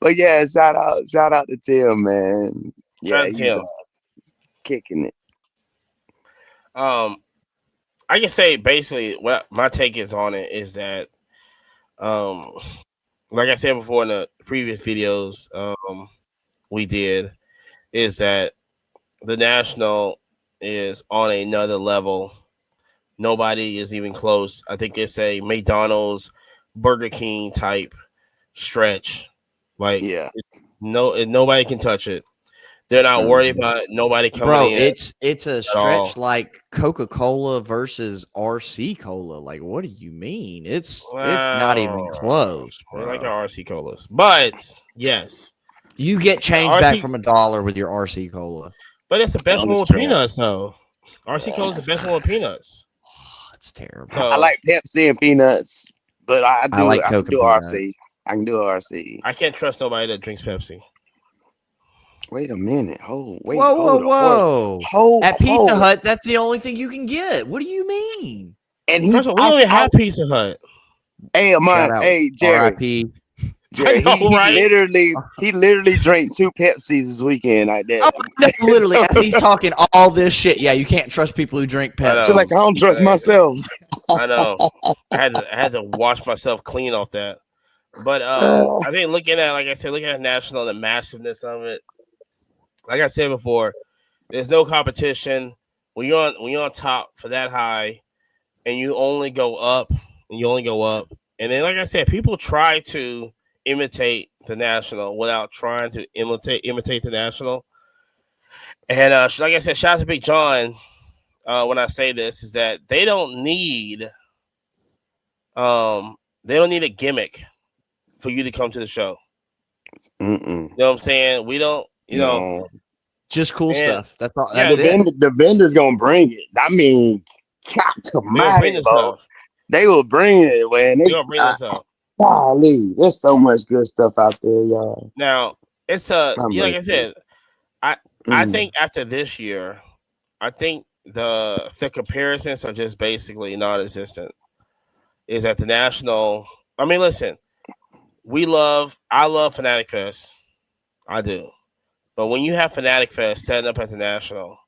But yeah, shout out to Tim, man. Shout Yeah, out to he's him. kicking it. Um, I can say basically what my take is on it is that, um, like I said before in the previous videos, we did is that the national is on another level. Nobody is even close. I think it's a McDonald's, Burger King type stretch. Like Yeah. nobody can touch it. They're not worried Mhm. about nobody coming Bro, in it's a at stretch all. like Coca-Cola versus RC Cola. Like, what do you mean? It's not even close, They like our bro. RC colas, but yes, You get the change back RC, from $1 with your RC Cola. but it's the best On the one with strength. peanuts though. RC cola is Yeah. the best one with peanuts. It's terrible. I So like Pepsi and peanuts, but I like I can Coke and do RC. peanuts. I can do RC. I can't trust nobody that drinks Pepsi. Wait a minute. Whoa, whoa, Hold on. whoa. At Pizza Hold. Hut, that's the only thing you can get. What do you mean? And First of all, we don't even have Pizza Hut. hey, Shout man, out hey, RIP. I Jerry, know, right? he literally drank 2 Pepsis this weekend like Oh, that. no, literally, So, as he's talking all this shit. Yeah, you can't trust people who drink I I feel know. like Pepsis. I don't trust myself. I know. I had to wash myself clean off that. But Uh, I think looking at, like I said, looking at national, the massiveness of it. Like I said before, there's no competition when you're on top for that high, and you only go up and you only go up. And then, like I said, people try to imitate the national without trying to imitate the national. And like I said, shout out to Big John. When I say this, is that um they don't need a gimmick for you to come to the show. mm-mm. You know what I'm saying? We don't, No, Just cool and stuff. That's all. yeah, That's it. the vendor's gonna bring it. I mean, God they're gonna bring almighty, this bro. stuff. They will bring it, man. They're gonna bring this up. Golly, there's so much good stuff out there, y'all. Now it's I'm like I listening. said, I I Mm, think after this year, I think the comparisons are just basically non-existent. Is at the national. I mean, listen, I love Fanatic Fest. I do. But when you have Fanatic Fest setting up at the National,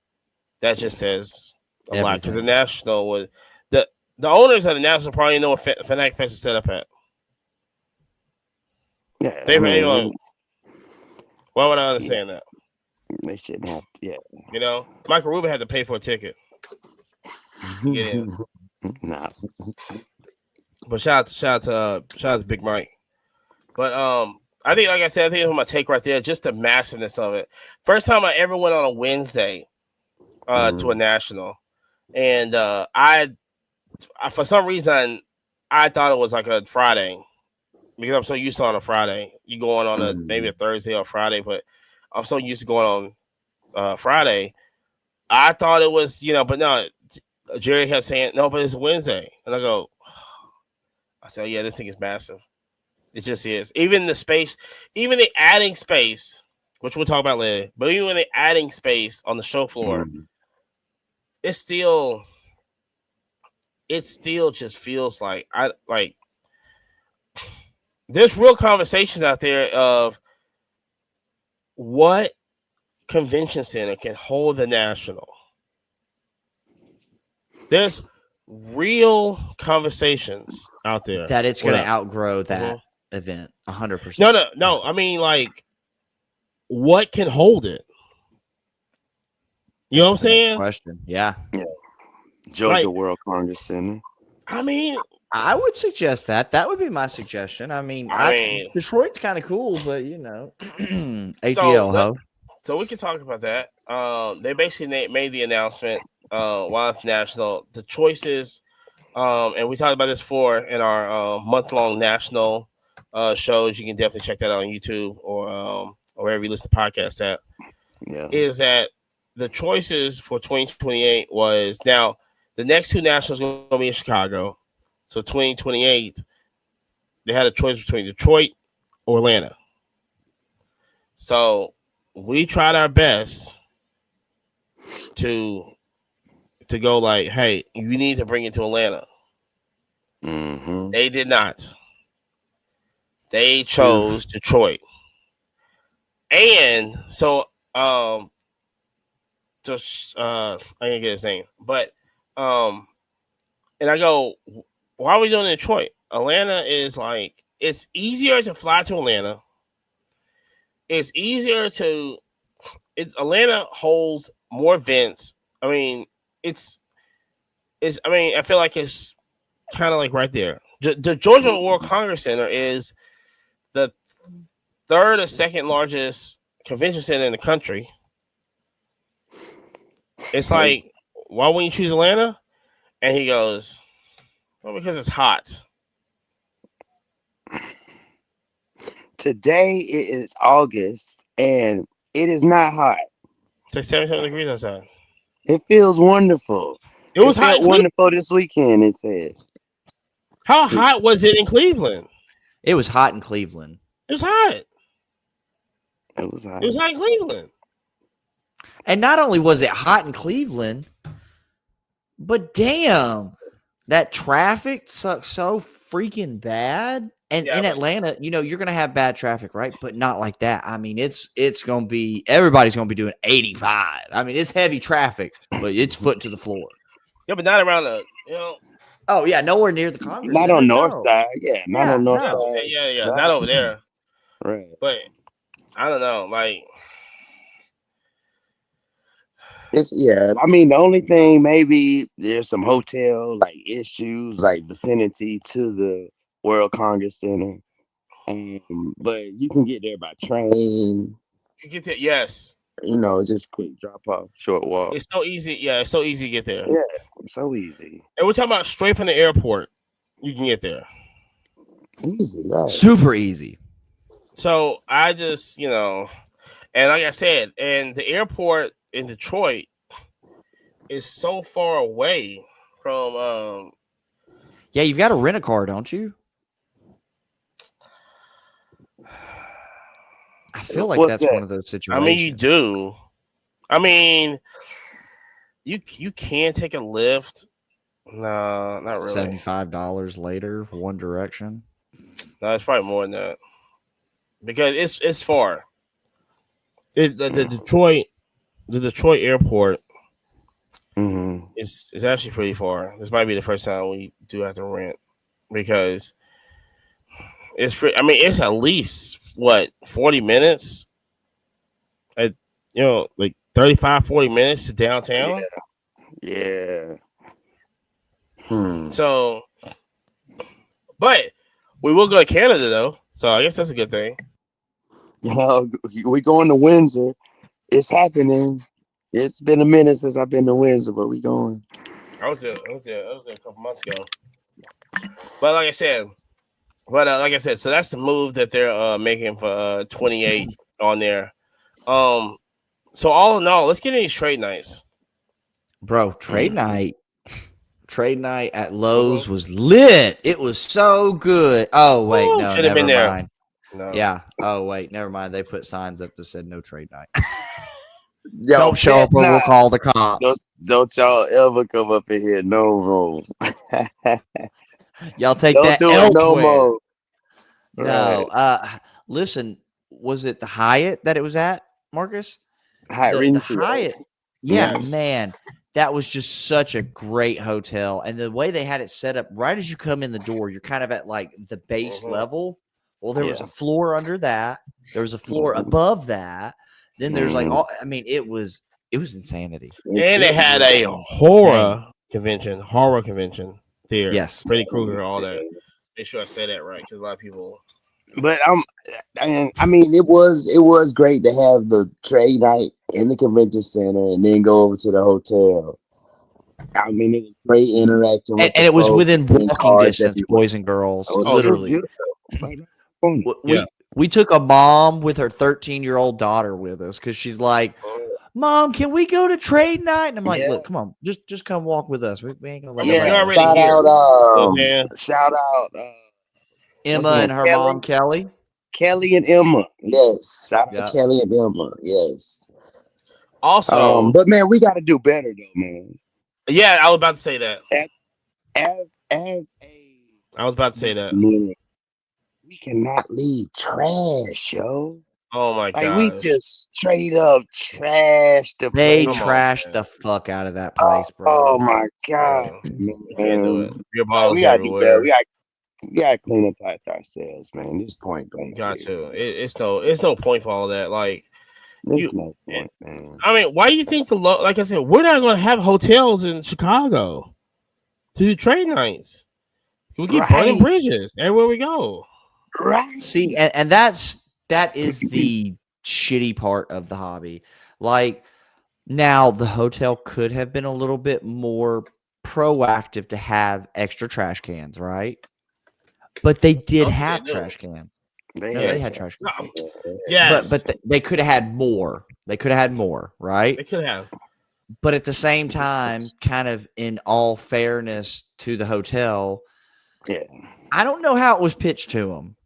that just says a lot because the Everything. National was the the owners of the National probably know what Fanatic Fest is set up at. Yeah, I They mean, going, why would I yeah, understand that? they shouldn't have. Yeah, You know, Michael Rubin had to pay for a ticket to get in. nah. But shout out to Big Mike. But I think, like I said, I think that's my take right there. Just the massiveness of it. First time I ever went on a Wednesday to a Mm, national, and I for some reason I thought it was like a Friday because I'm so used to on a Friday. You going on a maybe a mm, Thursday or Friday, but I'm so used to going on Friday. I thought it was, but no. Jerry kept saying no, but it's Wednesday, and I go. I said, yeah, this thing is massive. It just is. Even the space, even the adding space, which we'll talk about later, but even when they adding space on the show floor, mm. it's still it still just feels like I like there's real conversations out there of what convention center can hold the national. There's real conversations out there. That it's going to Without, outgrow mhm. that event No, 100%. no, no. I mean, like, what can hold it? You know what I'm That's the next saying? question. Yeah. Yeah, Georgia Like, World Congress Center. I mean, I would suggest that. That would be my suggestion. I mean, I mean, Detroit's kind of cool, but so ATL, ho. so we can talk about that. They basically made the announcement. Wildlife National, the choices, and we talked about this before in our month long national shows. You can definitely check that out on YouTube or wherever you listen to podcasts at. Yeah. Is that the choices for 2028 was now the next two nationals going to be in Chicago. So 2028, they had a choice between Detroit or Atlanta. So we tried our best to go like, hey, you need to bring it to Atlanta. Mm-hmm. They did not. They Oof. chose Detroit. And so just I didn't get his name. But um and I go, why are we doing Detroit? Atlanta is like it's easier to fly to Atlanta. It's easier to Atlanta holds more events. I mean, it's I mean, I feel like it's kind of like right there. The Georgia World Congress Center is the third or second largest convention center in the country. It's Hey, like, why wouldn't you choose Atlanta? And he goes, well, because it's hot. today it is August and it is not hot. It's like 77 degrees outside. It feels wonderful. It It was hot felt in Cleveland. wonderful this weekend. It said How it, hot was it in Cleveland? It was hot in Cleveland. It was hot. it was It hot. was hot in Cleveland. And not only was it hot in Cleveland, but damn, that traffic sucks so freaking bad. And Yeah, in but Atlanta, you're gonna have bad traffic, right? But not like that. I mean, it's gonna be everybody's gonna be doing 85. I mean, it's heavy traffic, but it's foot to the floor. yeah, but not around the Oh yeah, nowhere near the Congress Not Center. on North No. Side. Yeah, not Yeah, on North yeah, that's what I'm no. saying. Side Yeah, yeah, not Drive. over there. Right. But I don't know. Like, It's yeah. I mean, the only thing maybe there's some hotel like issues, like vicinity to the World Congress Center. But you can get there by train. you get there. Yes, Just quick drop off, short walk. it's so easy. Yeah, it's so easy to get there. Yeah, so easy, And we're talking about straight from the airport. You can get there. easy. Right. Super easy. So I just, and like I said, and the airport in Detroit is so far away from. Yeah, you've got to rent a car, don't you? I feel like What's that's one that? of those I mean, you situations. do. I mean, you can take a lift. No, not really. $75 later, one direction. No, it's probably more than that because it's far. the Detroit airport Mm-hmm. is actually pretty far. This might be the first time we do have to rent because it's pretty. I mean, it's at least what 40 minutes at like 35, 40 minutes to downtown. Yeah. Yeah. Hmm. So, but we will go to Canada though, so I guess that's a good thing. We going to Windsor. It's happening. It's been a minute since I've been to Windsor, but we going. I was there a couple months ago. But like I said, so that's the move that they're making for 28 on there. Um, so all in all, let's get any trade nights. Bro, Mhm. trade night at Lowe's Mm-hmm. was lit. It was so good. Oh wait, no, Should have been never there. mind. No, Yeah. Oh wait, never mind. They put signs up that said no trade night. Yo, Don't show bet up or we'll not. call the Don't cops. don't y'all ever come up in here no more. Y'all take Don't that do it no elsewhere. more. No. Right. Listen, was it the Hyatt that it was at, Marcus? Hot The Regency, right? Hyatt. Yeah, Mm-hmm. yes. man. That was just such a great hotel. And the way they had it set up, right as you come in the door, you're kind of at like the base Mm-hmm. level. Well, there was a Yeah. floor under that. There was a floor Mm-hmm. above that. Then there's like Mm-hmm. all I mean, it was insanity. And they It had was a Insane. horror convention there. Yes. Freddy Krueger, all that. Make sure I say that right because a lot of people. but and I mean it was great to have the trade night in the convention center and then go over to the hotel. I mean, it was great interacting And, with the and it was folks, within seeing walking cars distance, everywhere. boys and girls, Oh, it was literally. beautiful. Right around the corner. Yeah. We took a mom with her 13-year-old daughter with us because she's like, Mom, can we go to trade night? And I'm like, Yeah, look, come on, just come walk with us. We ain't gonna I let mean, nobody you're yeah. else already do Shout it. here. out, You know what I'm saying? shout out. What's Emma her name? and her mom, Kelly, Kelly. Kelly and Emma. Yes, shout out Yeah. Kelly and Emma. Yes. Also, But man, we got to do better though, man. yeah, I was about to say that. As as a I was about to say that. community, we cannot leave trash, yo. Oh my Like we gosh. just straight up trash the They Come on, place. trashed man. the fuck out of that Oh, place, oh bro. my god, No, we can't do man. it. Beer Like, bottles we gotta do better. everywhere. We gotta clean up after ourselves, man. This point blank Got period. to. It's no point for all that. Like you. There's no point, man. I mean, why do you think like I said, we're not going to have hotels in Chicago to do trade nights. We keep burning Right, bridges everywhere we go. See, right. and that is the shitty part of the hobby. Like now the hotel could have been a little bit more proactive to have extra trash cans, right? But they I did don't think they have do. trash cans. They No, they had Yes. had trash. trash No. cans. But Yes. they could have had more. They could have had more, right? They could have. But at the same time, kind of in all fairness to the hotel, Yeah, I don't know how it was pitched to them.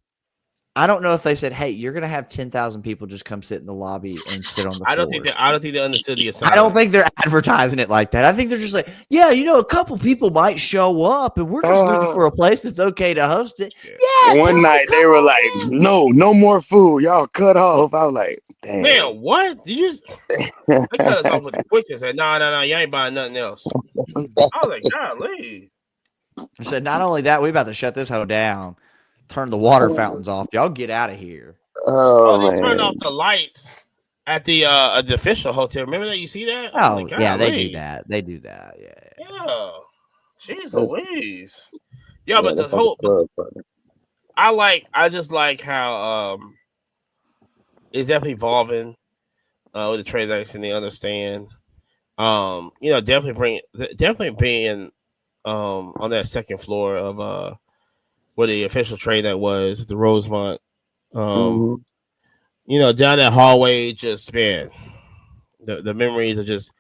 I don't know if they said, "Hey, you're going to have 10,000 people just come sit in the lobby and sit on the floors." I don't think they understood the I don't assignment. think they're advertising it like that. I think they're just like, "Yeah, a couple people might show up and we're just looking uh, for a place that's okay to host it." Yeah. Yeah, tell one them to night come they were on like, in. no more food. Y'all cut off. I was like, dang. Man, what? You just they cut us off with the quickness. Said, no, you ain't buying nothing else. I was like, golly. I said, "Not only that, we about to shut this hoe down. Turn the water fountains off. Y'all get out of here." Oh, Oh they turned off man. the lights at the official hotel. Remember that? You see that? I was like, Oh, yeah, they do golly. that. They do that. Yeah. Yeah. Jeez That's Louise. Yeah, yeah, but that's like a club partner. I just like how it's definitely evolving with the transactions and they understand. Definitely being on that second floor of where the official trade that was the Rosemont. Um, Hmm. down that hallway, just man, the memories of just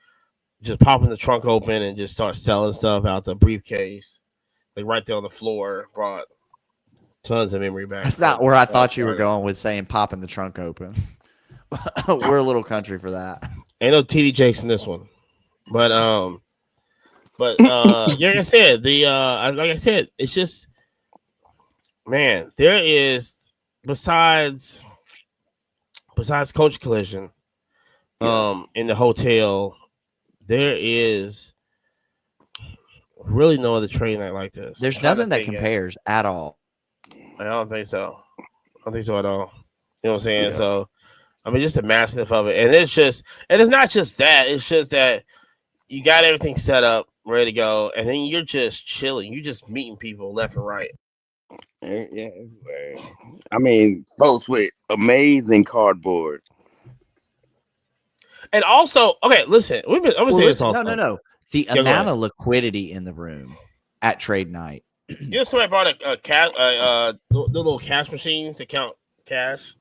popping the trunk open and just start selling stuff out the briefcase, like right there on the floor, brought tons of memory back That's for not where I South thought you were Carolina. going with saying popping the trunk open. We're a little country for that. Ain't no TD Jakes in this one, but yeah, like I said, it's just man, there is besides Coach Collision. in the hotel. There is really no other trade night like this. I'm There's trying to nothing that think. compares at all. I don't think so. I don't think so at all. You know what I'm saying? Yeah. So I mean, just the massive of it, and it's not just that. It's just that you got everything set up, ready to go, and then you're just chilling. You're just meeting people left and right. Yeah, everywhere. I mean, folks with amazing cardboard. And also, okay, listen, I'm gonna Well, say this listen, no, also. no, no. The Yeah, go amount ahead. of liquidity in the room at trade night. You know, somebody brought a cash, the little cash machines that count cash.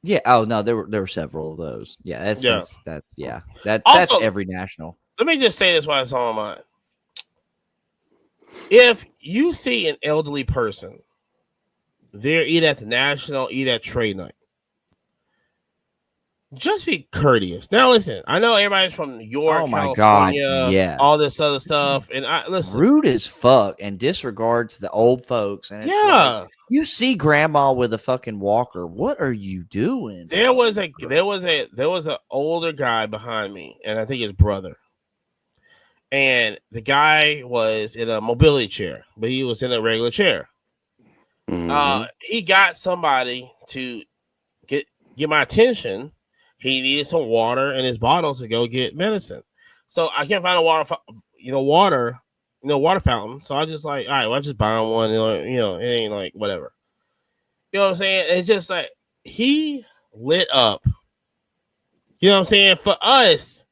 Yeah. Oh no, there were several of those. Yeah, Yeah. that's yeah. That's Also, every national. let me just say this while it's on my mind. If you see an elderly person, they're either at the national, either at trade night. Just be courteous. Now, listen. I know everybody's from New York, Oh my God, California, all yes. this other stuff, and I listen. Rude as fuck and disregards the old folks. And it's like Yeah, you see grandma with a fucking walker. What are you doing, there bro? was an older guy behind me, and I think his brother. And the guy was in a mobility chair, but he was in a regular chair. Hmm. He got somebody to get my attention. He needed some water in his bottle to go get medicine. So I can't find a water fountain. So I just like, all right, well, I just buy one. It ain't like whatever. You know what I'm saying? It's just like he lit up. You know what I'm saying? For us,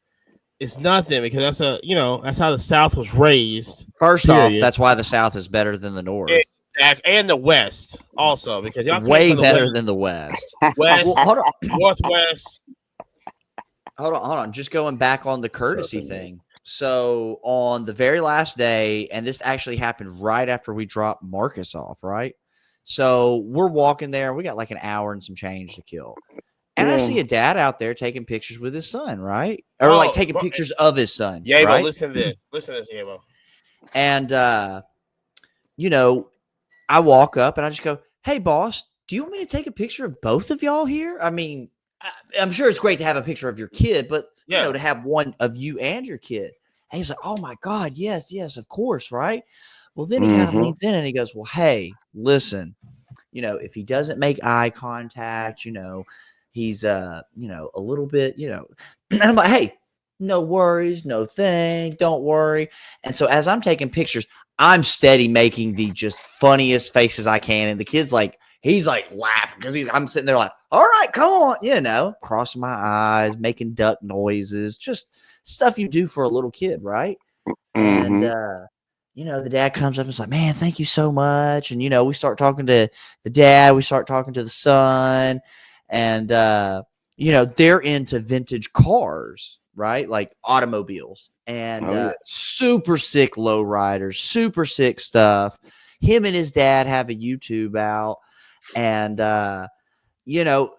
it's nothing because that's how the South was raised. First off, Period. that's why the South is better than the North. Exactly. And the West also because y'all came Way from the better than the West. Well, West, hold on. Northwest. Hold on. Just going back on the courtesy Southern. thing. So on the very last day, and this actually happened right after we dropped Marcus off, right? So we're walking there. We got like an hour and some change to kill. And I Yeah. see a dad out there taking pictures with his son, right? Or like Oh, taking pictures of his son, yeah, bro. right? Listen to this. Listen to this, yeah, bro. And you know, I walk up and I just go, "Hey, boss, do you want me to take a picture of both of y'all here? I mean, I'm sure it's great to have a picture of your kid, but Yeah. to have one of you and your kid." And he's like, "Oh my God, yes, yes, of course, right?" Well, then he kind of Hmm. leans in and he goes, "Well, hey, listen, if he doesn't make eye contact, he's a little bit, and I'm like, hey, no worries, no thing, don't worry." And so as I'm taking pictures, I'm steady making the just funniest faces I can. And the kid's like, he's like laughing because I'm sitting there like, all right, come on, crossing my eyes, making duck noises, just stuff you do for a little kid, right? And Hmm. the dad comes up and is like, "Man, thank you so much." And we start talking to the dad, we start talking to the son, and they're into vintage cars, right? Like automobiles and Oh yeah. super sick lowriders, super sick stuff. Him and his dad have a YouTube out, and you know,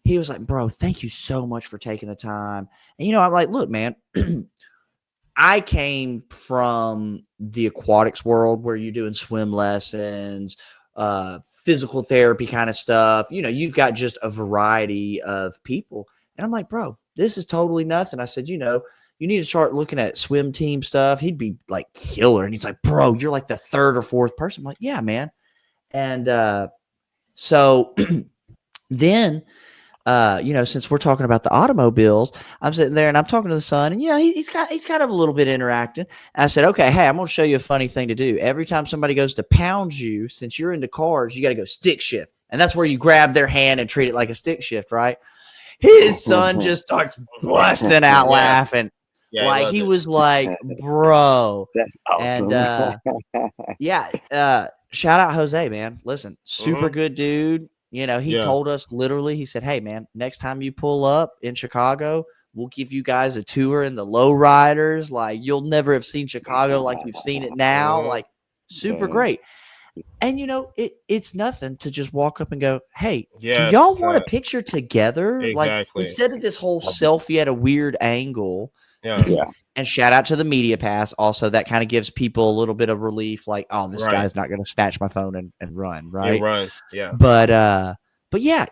he was like, "Bro, thank you so much for taking the time." And I'm like, "Look, man." I came from the aquatics world where you're doing swim lessons, physical therapy kind of stuff. You've got just a variety of people. And I'm like, "Bro, this is totally nothing." I said, "You need to start looking at swim team stuff." He'd be like killer. And he's like, "Bro, you're like the third or fourth person." I'm like, "Yeah, man." And so then since we're talking about the automobiles, I'm sitting there and I'm talking to the son, and he's kind of a little bit interacting. And I said, "Okay, hey, I'm gonna show you a funny thing to do. Every time somebody goes to pound you, since you're into cars, you got to go stick shift, and that's where you grab their hand and treat it like a stick shift, right?" His son just starts busting out Yeah. laughing, Yeah, he like loves he it. was like, "Bro," That's and awesome. yeah. Shout out Jose, man. Listen, super Mm-hmm. good dude. He Yeah. told us literally, he said, "Hey, man, next time you pull up in Chicago, we'll give you guys a tour in the lowriders. Like, you'll never have seen Chicago like you've seen it now. Mm-hmm. Like, super Man. great." And it's nothing to just walk up and go, "Hey, do Yes, y'all it's want a not picture together?" Like, exactly. instead of this whole selfie at a weird angle. Yeah. Yeah. And shout out to the media pass. Also, that kind of gives people a little bit of relief, like, "Oh, this Right. guy's not going to snatch my phone and run," And right? run. Yeah. But yeah,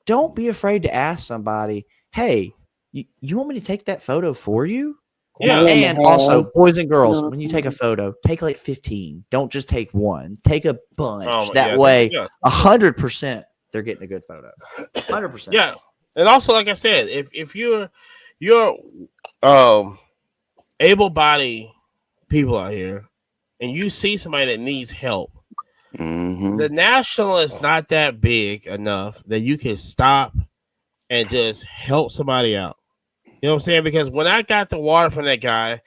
don't be afraid to ask somebody, "Hey, You want me to take that photo for you? Yeah. And also, boys and You girls, know what when you I'm take a saying? photo, take like 15. Don't just take one. Take a bunch. That Yeah. way, Yeah. 100% they're getting a good photo. 100%. Yeah. And also, like I said, if you're um able bodied people out here and you see somebody that needs help, Mm-hmm. the national is not that big enough that you can stop and just help somebody out. You know what I'm saying? Because when I got the water from that guy,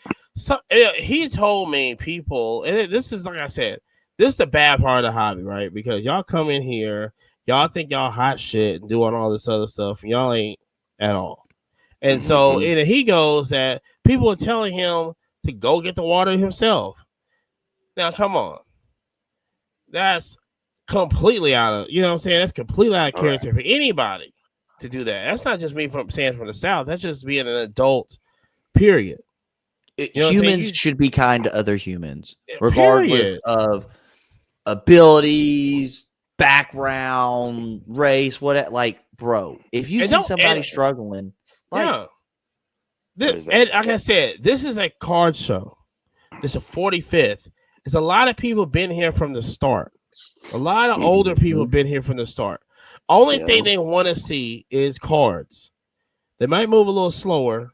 he told me people, and this is like I said, this is the bad part of the hobby, right? Because y'all come in here, y'all think y'all hot shit and doing all this other stuff, and y'all ain't at all. And so Mm-hmm. and he goes that people are telling him to go get the water himself. Now, come on, that's completely out of you know what I'm saying. That's completely out of Right. character for anybody to do that. That's not just me from saying from the South. That's just being an adult. Period. You know what I'm saying? Humans should be kind to other humans, regardless Period. of abilities, background, race, what. Like, bro, if you And see don't and somebody struggling, like, yeah. What is that? And like I said, this is a card show. This is a 45th. It's a lot of people been here from the start. A lot of older Mm-hmm. people been here from the start. Only Yeah. thing they want to see is cards. They might move a little slower,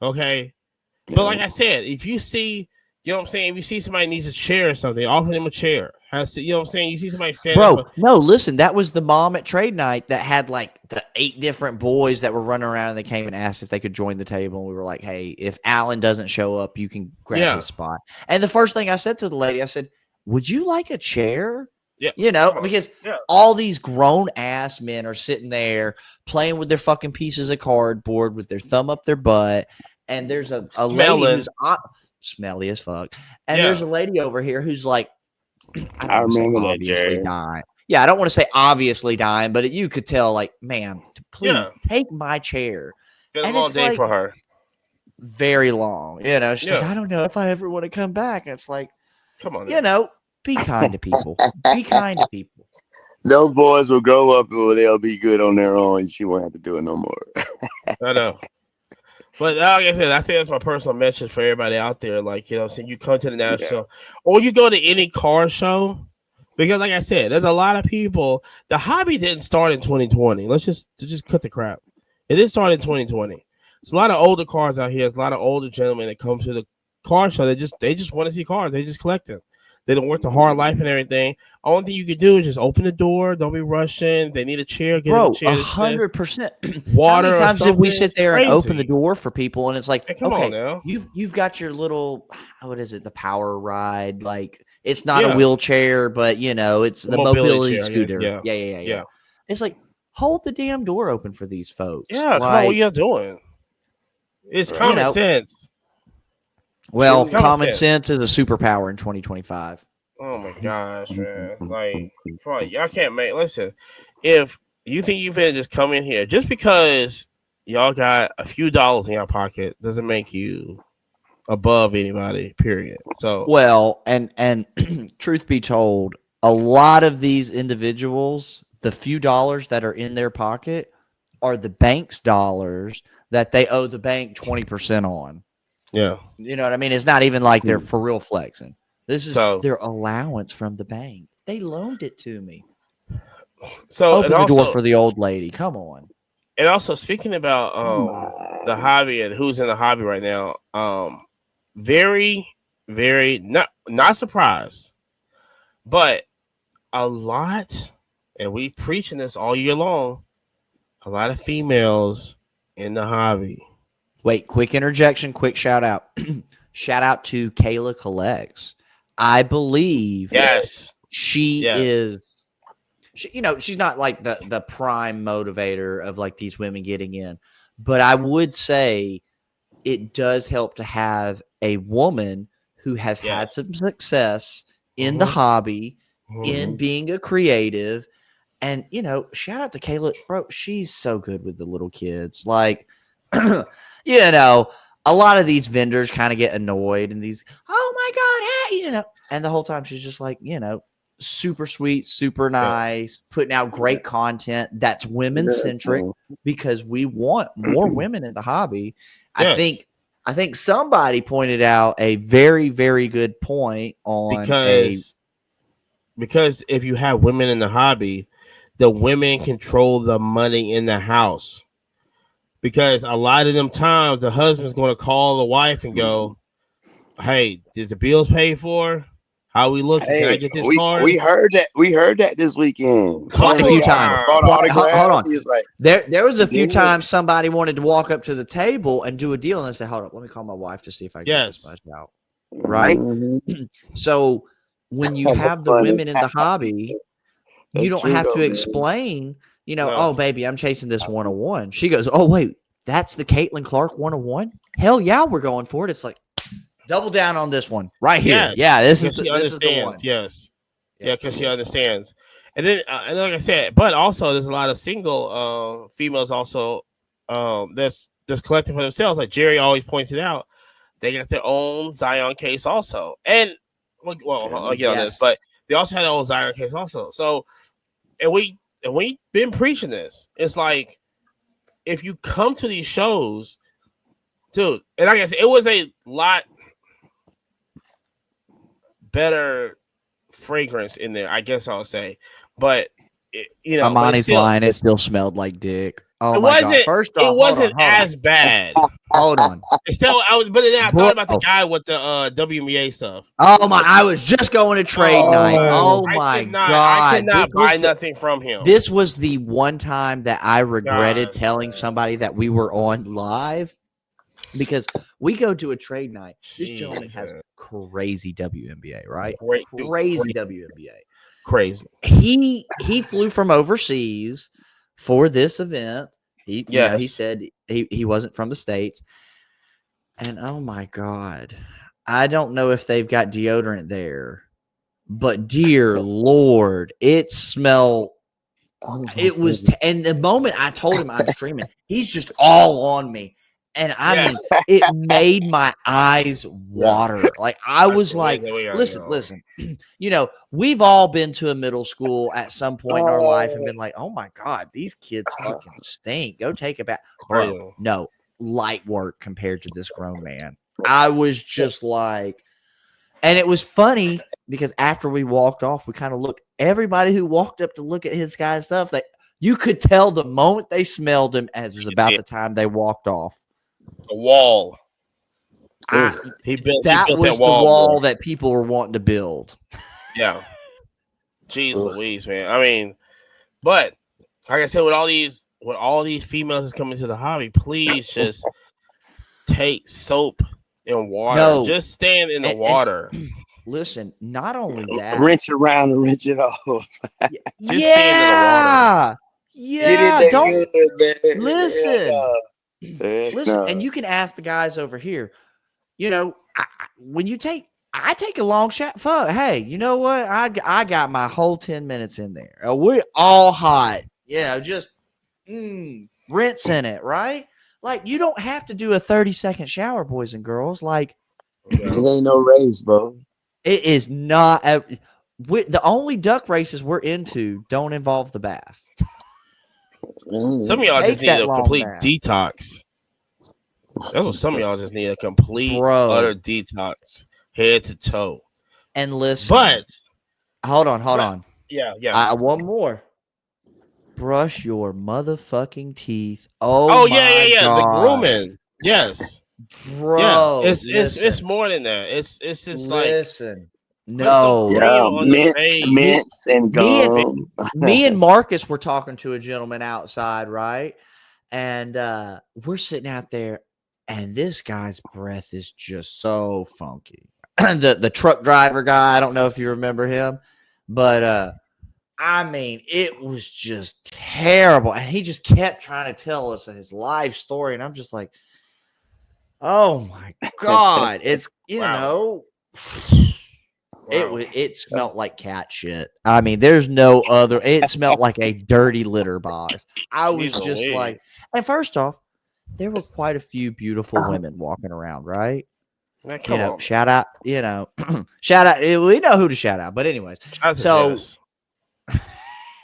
okay? But Yeah. like I said, if you see, you know what I'm saying, if you see somebody needs a chair or something, offer them a chair. You know what I'm saying? You see somebody standing up. bro, no, listen, that was the mom at trade night that had like the 8 different boys that were running around and they came and asked if they could join the table. And we were like, hey, if Alan doesn't show up, you can grab Yeah, his spot. And the first thing I said to the lady, I said, would you like a chair? yeah. You know, Come on. because Yeah, all these grown ass men are sitting there playing with their fucking pieces of cardboard with their thumb up their butt. And there's a lady smelling. who's smelly as fuck. And there's Yeah, a lady over here who's like, I don't I want to say remember that, obviously Jared. dying. Yeah, I don't want to say obviously dying, but you could tell, like, ma'am, yeah. please take my chair. Been a And long it's day like for her. very long. You know, she's like, Yeah, I don't know if I ever want to come back. And it's like, come on you now. know, be kind to people. Be kind to people. Those boys will grow up and they'll be good on their own. She won't have to do it no more. I know. But like I said, I think that's my personal message for everybody out there. Like, you know, so you come to the Yeah. national or you go to any car show. Because like I said, there's a lot of people. The hobby didn't start in 2020. Let's just cut the crap. It did start in 2020. There's a lot of older cars out here. There's a lot of older gentlemen that come to the car show. They just want to see cars. They just collect them. They don't work the hard life and everything. Only thing you can do is just open the door. Don't be rushing. They need a chair. Get them a Bro, chair. This 100%. How many water or times did we something. sit It's there and open the crazy. door for people and it's like, Hey, come on okay, now. you've got your little, what is it, the power ride? Like, it's not a Yeah, wheelchair, but you know, it's the the mobility mobility chair. I guess. scooter. Yeah, Yeah. yeah, It's like, hold the damn door open for these folks. yeah. Come on, what Like, you doing? It's you Right. common know, sense. well, It's common common sense. sense is a superpower in 2025. Oh my gosh, man! Like, come on, y'all can't make. Listen, if you think you can just come in here just because y'all got a few dollars in your pocket doesn't make you above anybody. Period. So Well, and truth be told, a lot of these individuals, the few dollars that are in their pocket are the bank's dollars that they owe the bank 20% on. yeah. You know what I mean? It's not even like they're for real flexing. This is So their allowance from the bank. They loaned it to me. so Open the door for the old lady. Come on. and also speaking about the hobby and who's in the hobby right now, very very not surprised, but a lot, and we preaching this all year long. A lot of females in the hobby. Wait, quick interjection, quick shout out. Shout out to Kayla Collects. I believe Yes, she yes, is you know, she's not like the prime motivator of like these women getting in, but I would say it does help to have a woman who has had yes. some success in the Mm-hmm, hobby, in mm-hmm. being a creative. And, you know, shout out to Kayla, bro. She's so good with the little kids. Like, you know, a lot of these vendors kind of get annoyed and these, oh my God, hey, you know, and the whole time she's just like, you know, super sweet, super nice, putting out great content that's women centric because we want more women in the hobby. Yes. I think somebody pointed out a very, very good point on because if you have women in the hobby, the women control the money in the house. Because a lot of them times the husband's going to call the wife and go, "Hey, did the bills paid for? How we looking? Can I Hey, get this we card?" heard that. We heard that this weekend. quite a Remember, few he times. bought an Hold autograph. on. He was like, There was he a few did. times somebody wanted to walk up to the table and do a deal, and I said, "Hold up, let me call my wife to see if I can get this Yes. much out." Right. Mm-hmm. So when you That's have the funny. women in the hobby, you That's don't true have to though, man. explain, No. oh, baby, I'm chasing this 101. She goes, oh, wait, that's the Caitlin Clark 101? Hell yeah, we're going for it. It's like, double down on this one right here. Yes. Yeah, Because she this is the understands. one. Yes. Yeah. Yeah, because she understands. And like I said, but also there's a lot of single females also that's collecting for themselves. Like Jerry always points it out, they got their own Zion case also. And well, I'll get on this, Yes. but they also had their own Zion case also. So and we been preaching this. It's like if you come to these shows, dude, and like I said, it was a lot better fragrance in there, I guess I'll say. But but it's Armani's still lying. It still smelled like dick. Oh, it my God. wasn't First it off, wasn't hold on. as bad. Hold on. It's still but then I Bro, thought about the guy with the WNBA stuff. oh, my. I was just going to trade Oh night. my Oh, Oh, my I could God. not buy nothing from him. This was the one time that I regretted Gosh, telling somebody that we were on live because we go to a trade night. This gentleman jeez, has man. crazy WNBA, right? Great, dude, Crazy WNBA. crazy. He flew from overseas for this event. He he Yes, said he wasn't from the States. And oh my God, I don't know if they've got deodorant there, but dear Lord, it smelled. oh my It was, goodness. and the moment I told him I'm streaming, he's just all on me. And I yeah, mean, it made my eyes yeah. water. Like I I was said, wait, like, we gotta listen, go. listen, we've all been to a middle school at some point in our life and Oh, been like, oh my God, these kids fucking stink. Go take a bath. Bro, Crazy. no, light work compared to this grown man. I was just like, and it was funny because after we walked off, we kind of looked. Everybody who walked up to look at his guy's stuff, you could tell the moment they smelled him as it was You can see about it. the time they walked off. A wall. I, He that built that was the wall, boy. wall that people were wanting to build. Yeah. Jeez ugh. Louise, man. I mean, but like I said, with all these females that's coming to the hobby, please just take soap and water. No, Just stand in the and water. listen, not only that, Wrench around and wrench it off. Just stand in the water. yeah, Get it yeah. that Don't good, man. listen, Heck listen, and no. you can ask the guys over here. When I take a long shot. Fuck, hey, you know what? I got my whole 10 minutes in there. We're all hot. Just rinsing it, right? Like you don't have to do a 30-second shower, boys and girls. Like It Yeah. ain't no race, bro. it is not. The only duck races we're into don't involve the bath. Some of y'all just Take need that a long complete bath, detox. That's what some of y'all just need, a complete utter bro. detox, head to toe. And listen, But hold on. but yeah, yeah. One more. Brush your motherfucking teeth. Oh Oh yeah, yeah, my yeah. The God. grooming. Yes. Yeah. Bro, It's listen. more than that. It's just like Listen. put some No. cream Yeah, on the mints, face. Me mints and me and gum. me and Marcus were talking to a gentleman outside, right? And we're sitting out there, and this guy's breath is just so funky. The truck driver guy, I don't know if you remember him, but I mean, it was just terrible. And he just kept trying to tell us his life story. And I'm just like, oh my God. It's, Wow. Wow. it smelled like cat shit. I mean, there's no other, it smelled like a dirty litter box. I was Jeez just like, Louise. and first off, there were quite a few beautiful women walking around, right? Man, come on, Shout out, shout out. We know who to shout out. But anyways, shout out to so Jess.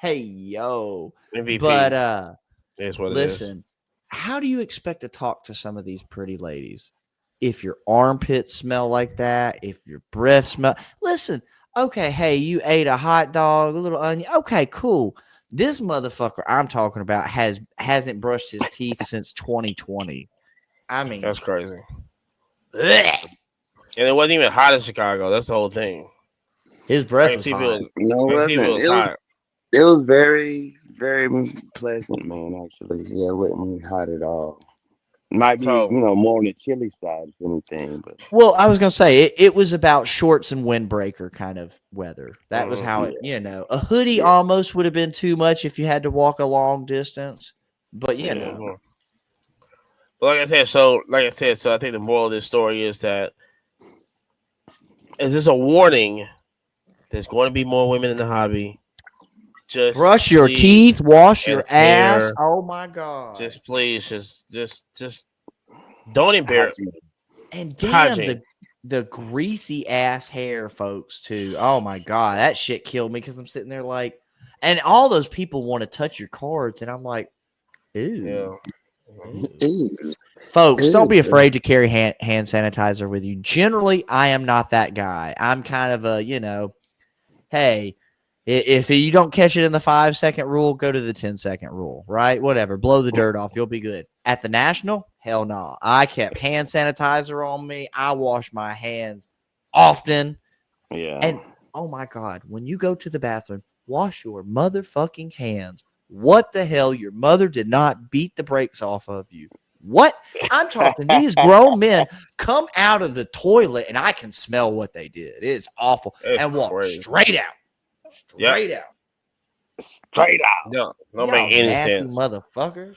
hey yo, MVP but is what it is. listen, how do you expect to talk to some of these pretty ladies if your armpits smell like that? If your breath smell? Listen, okay, hey, you ate a hot dog, a little onion. Okay, cool. This motherfucker I'm talking about hasn't brushed his teeth since 2020. I That's mean, crazy. bleh. And it wasn't even hot in Chicago. That's the whole thing. His I breath can was see if it hot. was. No, I it can see if it wasn't. was hot. It was very, very pleasant, man. Actually, yeah, it wasn't hot at all. Might be, So more on the chilly side, if anything. But Well, I was gonna say it was about shorts and windbreaker kind of weather. That was how yeah, a hoodie yeah, almost would have been too much if you had to walk a long distance. But yeah. mhm. But like I said, I think the moral of this story is that is this a warning? There's going to be more women in the hobby. Just brush your please teeth, wash your ass. adhere. Oh my god! Just please, just don't embarrass Hygiene. And damn hygiene. the greasy ass hair, folks. Too. Oh my god, that shit killed me because I'm sitting there like, and all those people want to touch your cards, and I'm like, Yeah. ooh. Mhm. Ew, Folks, don't be ew. afraid to carry hand sanitizer with you. Generally, I am not that guy. I'm kind of a, hey, if you don't catch it in the 5-second rule, go to the 10-second rule, right? Whatever. Blow the dirt off. You'll be good. At the National, hell no. I kept hand sanitizer on me. I wash my hands often. Yeah. And oh my God, when you go to the bathroom, wash your motherfucking hands. What the hell? Your mother did not beat the brakes off of you. What? I'm talking, these grown men come out of the toilet and I can smell what they did. It is awful. It's And walk crazy. straight out. Yep. Straight out. Straight out. No, don't make Y'all any nasty sense. motherfuckers.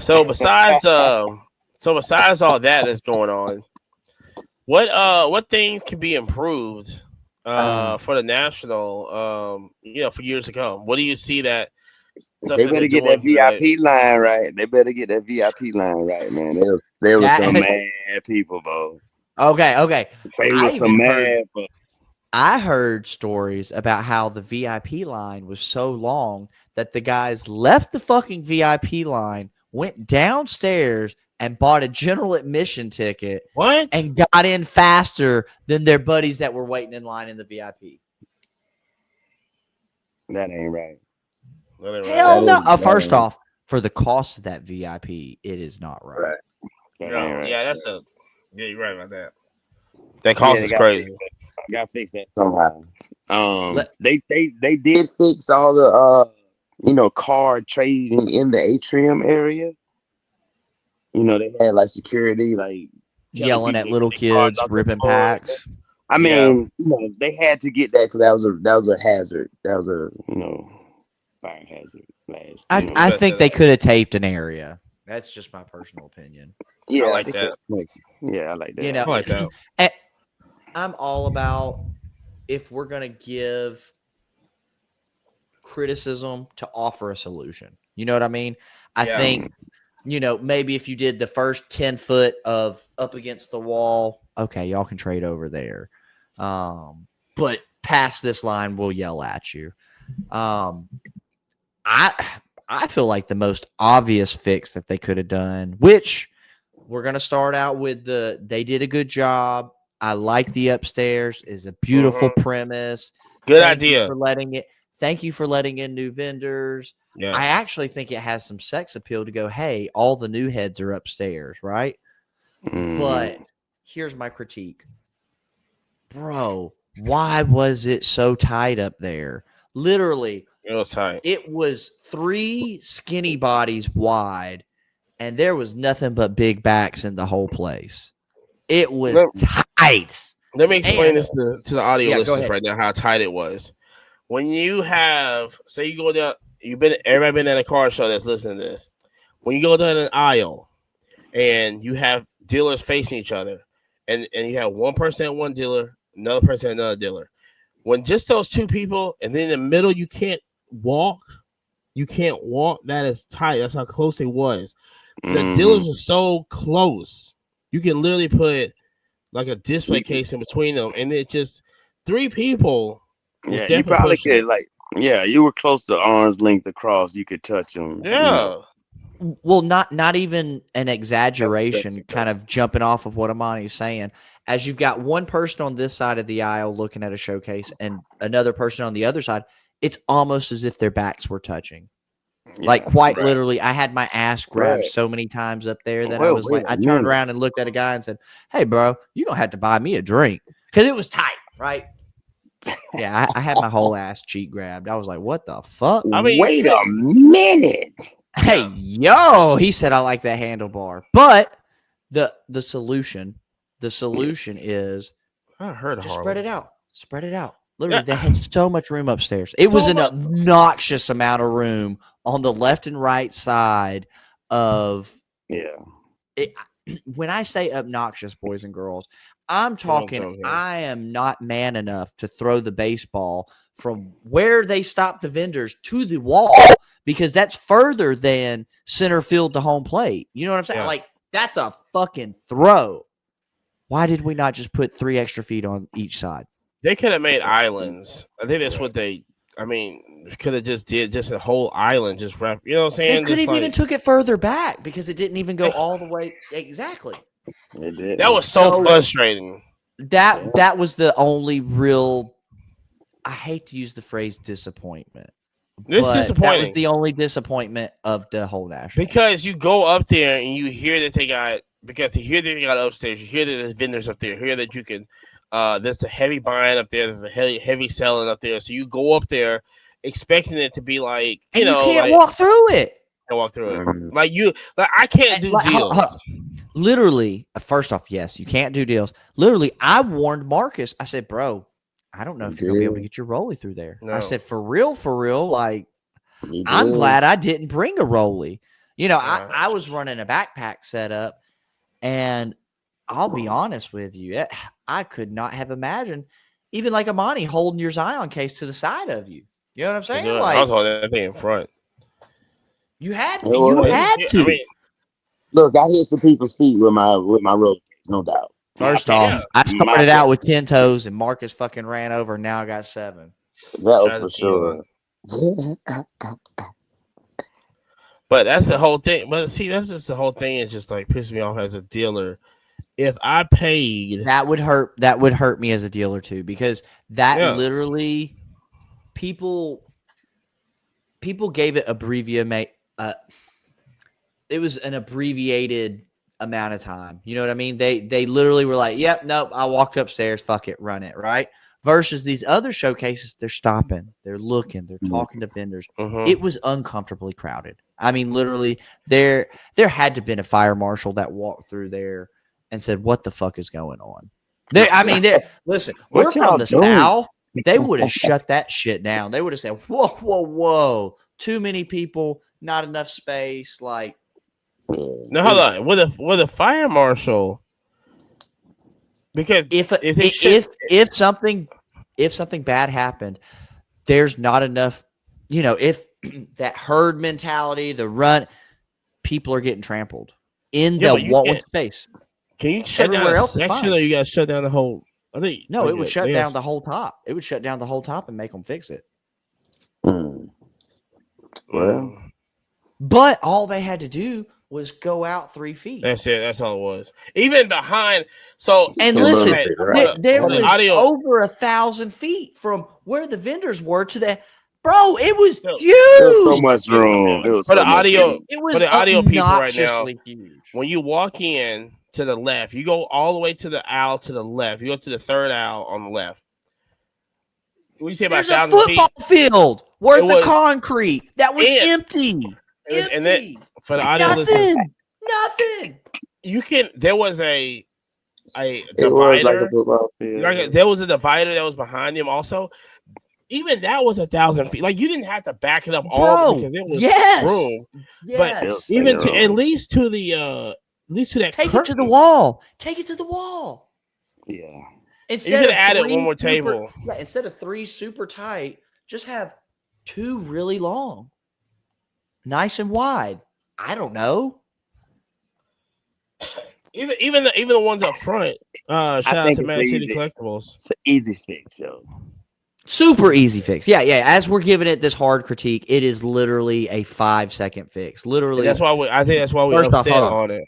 So besides all that that's going on, what things can be improved for the national for years to come? What do you see that stuff They that they're better get doing that can be like VIP line right. They better get that VIP line right, man. There was some That mad people, bro. okay. They I was some even heard mad, but I heard stories about how the VIP line was so long that the guys left the fucking VIP line, went downstairs and bought a general admission ticket what? and got in faster than their buddies that were waiting in line in the VIP. that ain't right. That ain't right at Hell That no. all. ain't that First ain't off, for the cost of that VIP, it is not right. right. That ain't No, right. yeah, yeah, you're right about that. That Yeah, cost they is gotta fix crazy. that. Gotta fix that somehow. Let, They did fix all the card trading in the atrium area. They had like security like telling yelling people at to get little their cards kids, off the ripping floor and stuff. packs. I Yeah, mean, they had to get that because that was a hazard. That was a fire hazard last. I, you I bet think that they up. could have taped an area. That's just my personal opinion. I Yeah, like they could. that. Yeah, I like You that. know, I like that. and I'm all about if we're going to give criticism to offer a solution. You know what I mean? I Yeah, Mm, think, maybe if you did the first 10 foot of up against the wall, okay, y'all can trade over there. But past this line, we'll yell at you. Um, I I feel like the most obvious fix that they could have done, which we're gonna start out with they did a good job. I like the upstairs, is a beautiful hmm premise. good Thank you idea. for letting it. Thank you for letting in new vendors. I Yes. actually think it has some sex appeal to go, hey, all the new heads are upstairs, right? But mhm. here's my critique. Bro, why was it so tight up there? Literally, It was tight. it was 3 skinny bodies wide, and there was nothing but big backs in the whole place. It was Let, tight. let me explain And this to the audio yeah, go listeners ahead. right now how tight it was. When you have, say, you go down, everybody been at a car show that's listening to this. When you go down an aisle and you have dealers facing each other, and you have one person at one dealer, another person at another dealer. When just those two people, and then in the middle you can't walk, That is tight. That's how close it was. The Mhm. dealers are so close. You can literally put like a display case in between them, and it just 3 people was Yeah, you definitely probably pushing could it. like, yeah, you were close to arm's length across. You could touch them. Yeah, Well, not even an That's exaggeration, dope. kind of jumping off of what Amani's saying. As you've got one person on this side of the aisle looking at a showcase and another person on the other side, it's almost as if their backs were touching. Like Yeah, quite right, literally, I had my ass grabbed right. so many times up there that I Well, was wait like, a I turned minute. around and looked at a guy and said, "Hey, bro, you gonna have to buy me a drink," because it was tight, right? Yeah, I had my whole ass cheek grabbed. I was like, "What the fuck?" I mean, you Wait a couldn't. minute. Hey, Yeah, yo, he said I like that handlebar. But the solution, the solution Yes. is I heard just spread Harley. it out. Spread it out. Yeah, Literally, they had so much room upstairs. It was so an much. obnoxious amount of room on the left and right side of Yeah. it. When I say obnoxious, boys and girls, I'm Come on, talking come here. I am not man enough to throw the baseball from where they stop the vendors to the wall because that's further than center field to home plate. You know what I'm saying? Yeah, Like, that's a fucking throw. Why did we not just put 3 extra feet on each side? they could have made Because islands. I think that's right. what they. I mean, could have just did just a whole island, just wrap. You know what I'm They saying? could Just have even like took it further back because it didn't even go they, all the way exactly. It that didn't. was so So frustrating. Yeah. that was the only real, I hate to use the phrase disappointment, It's but that was disappointing the only disappointment of the whole national. because you go up there and you hear that they got because you hear that they got upstairs. You hear that there's vendors up there. You hear that you can. There's a heavy buying up there. There's a heavy selling up there. So you go up there expecting it to be like And you can't like walk through it. I walk through it. Mhm. Like I can't And, do like, deals. literally, first off, yes, you can't do deals. Literally, I warned Marcus. I said, bro, I don't know You if you're gonna be able to did. get your rolly through there. I No, said, for real, like You I'm did. glad I didn't bring a rolly. You know, uh, I was running a backpack setup, and I'll be honest with you, I could not have imagined even like Amani holding your Zion case to the side of you. You know what I'm to saying? do it. I was Like holding that thing in front. It you But was. had I to. mean, Look, I hit some people's feet with my roller skates, no doubt. My First bad. yeah, off, I My started bad. out with 10 toes and Marcus fucking ran over and now I got 7. That was shout for out to Dion. sure. But that's the whole thing. But see, that's just the whole thing. Is just like pissing me off as a dealer. If I paid, That would hurt me as a dealer too because that yeah, literally people gave it it was an abbreviated amount of time. You know what I mean? They literally were like, "Yep, nope, I walked upstairs, fuck it, run it," right? Versus these other showcases, they're stopping, they're looking, they're talking to vendors. mm-hmm. It was uncomfortably crowded. I mean, literally, there had to have been a fire marshal that walked through there and said, "What the fuck is going on?" I mean, listen, we're What from y'all the doing? South. They would have shut that shit down. They would have said, "Whoa, whoa, whoa! Too many people, not enough space." Like, Now hold oof. on. With a fire marshal, because if they should, If something bad happened, there's not enough. You know, if that herd mentality, the run, people are getting trampled in yeah, the but you one can't. space. Can you shut down a Everywhere else is section, fine. or you got to shut down the whole? I think No, it would shut down the whole top. It would shut down the whole top and make them fix it. Hmm. Well, mm, But all they had to do was go out 3 feet. that's it. That's all it was. Even behind. So just And a little listen, okay, bit, right? there for the was audio, over 1,000 feet from where the vendors were to the bro. It was so, There was so huge. much room. It was for the so much audio, room. It for was the audio people right now, obnoxiously huge. when you walk in to the left, you go all the way to the aisle to the left. You go to the third aisle on the left. What you say about There's a 1,000 feet? football field It worth of was concrete that was and empty. and that Empty. for the audio listeners, Nothing. Nothing. you can. There was a It was like a divider. football field. There was a divider that was behind him. Also, even that was 1,000 feet. Like you didn't have to back it up all Bro. because there was Yes. room. But It was Yes. plenty even of to at room. least to the at least to that Take it to the curtain, wall. Take it to the wall. Yeah. you Instead could of have added one three more super, table. yeah, instead of 3 super tight, just have 2 really long. Nice and wide. I don't know. even the ones up front. I Shout out think to it's Magic City easy. Collectibles. It's an easy fix, yo. Super easy fix. Yeah, yeah. As we're giving it this hard critique, it is literally a 5-second fix. And Literally. that's why I think that's why we First off, upset hold on. on it.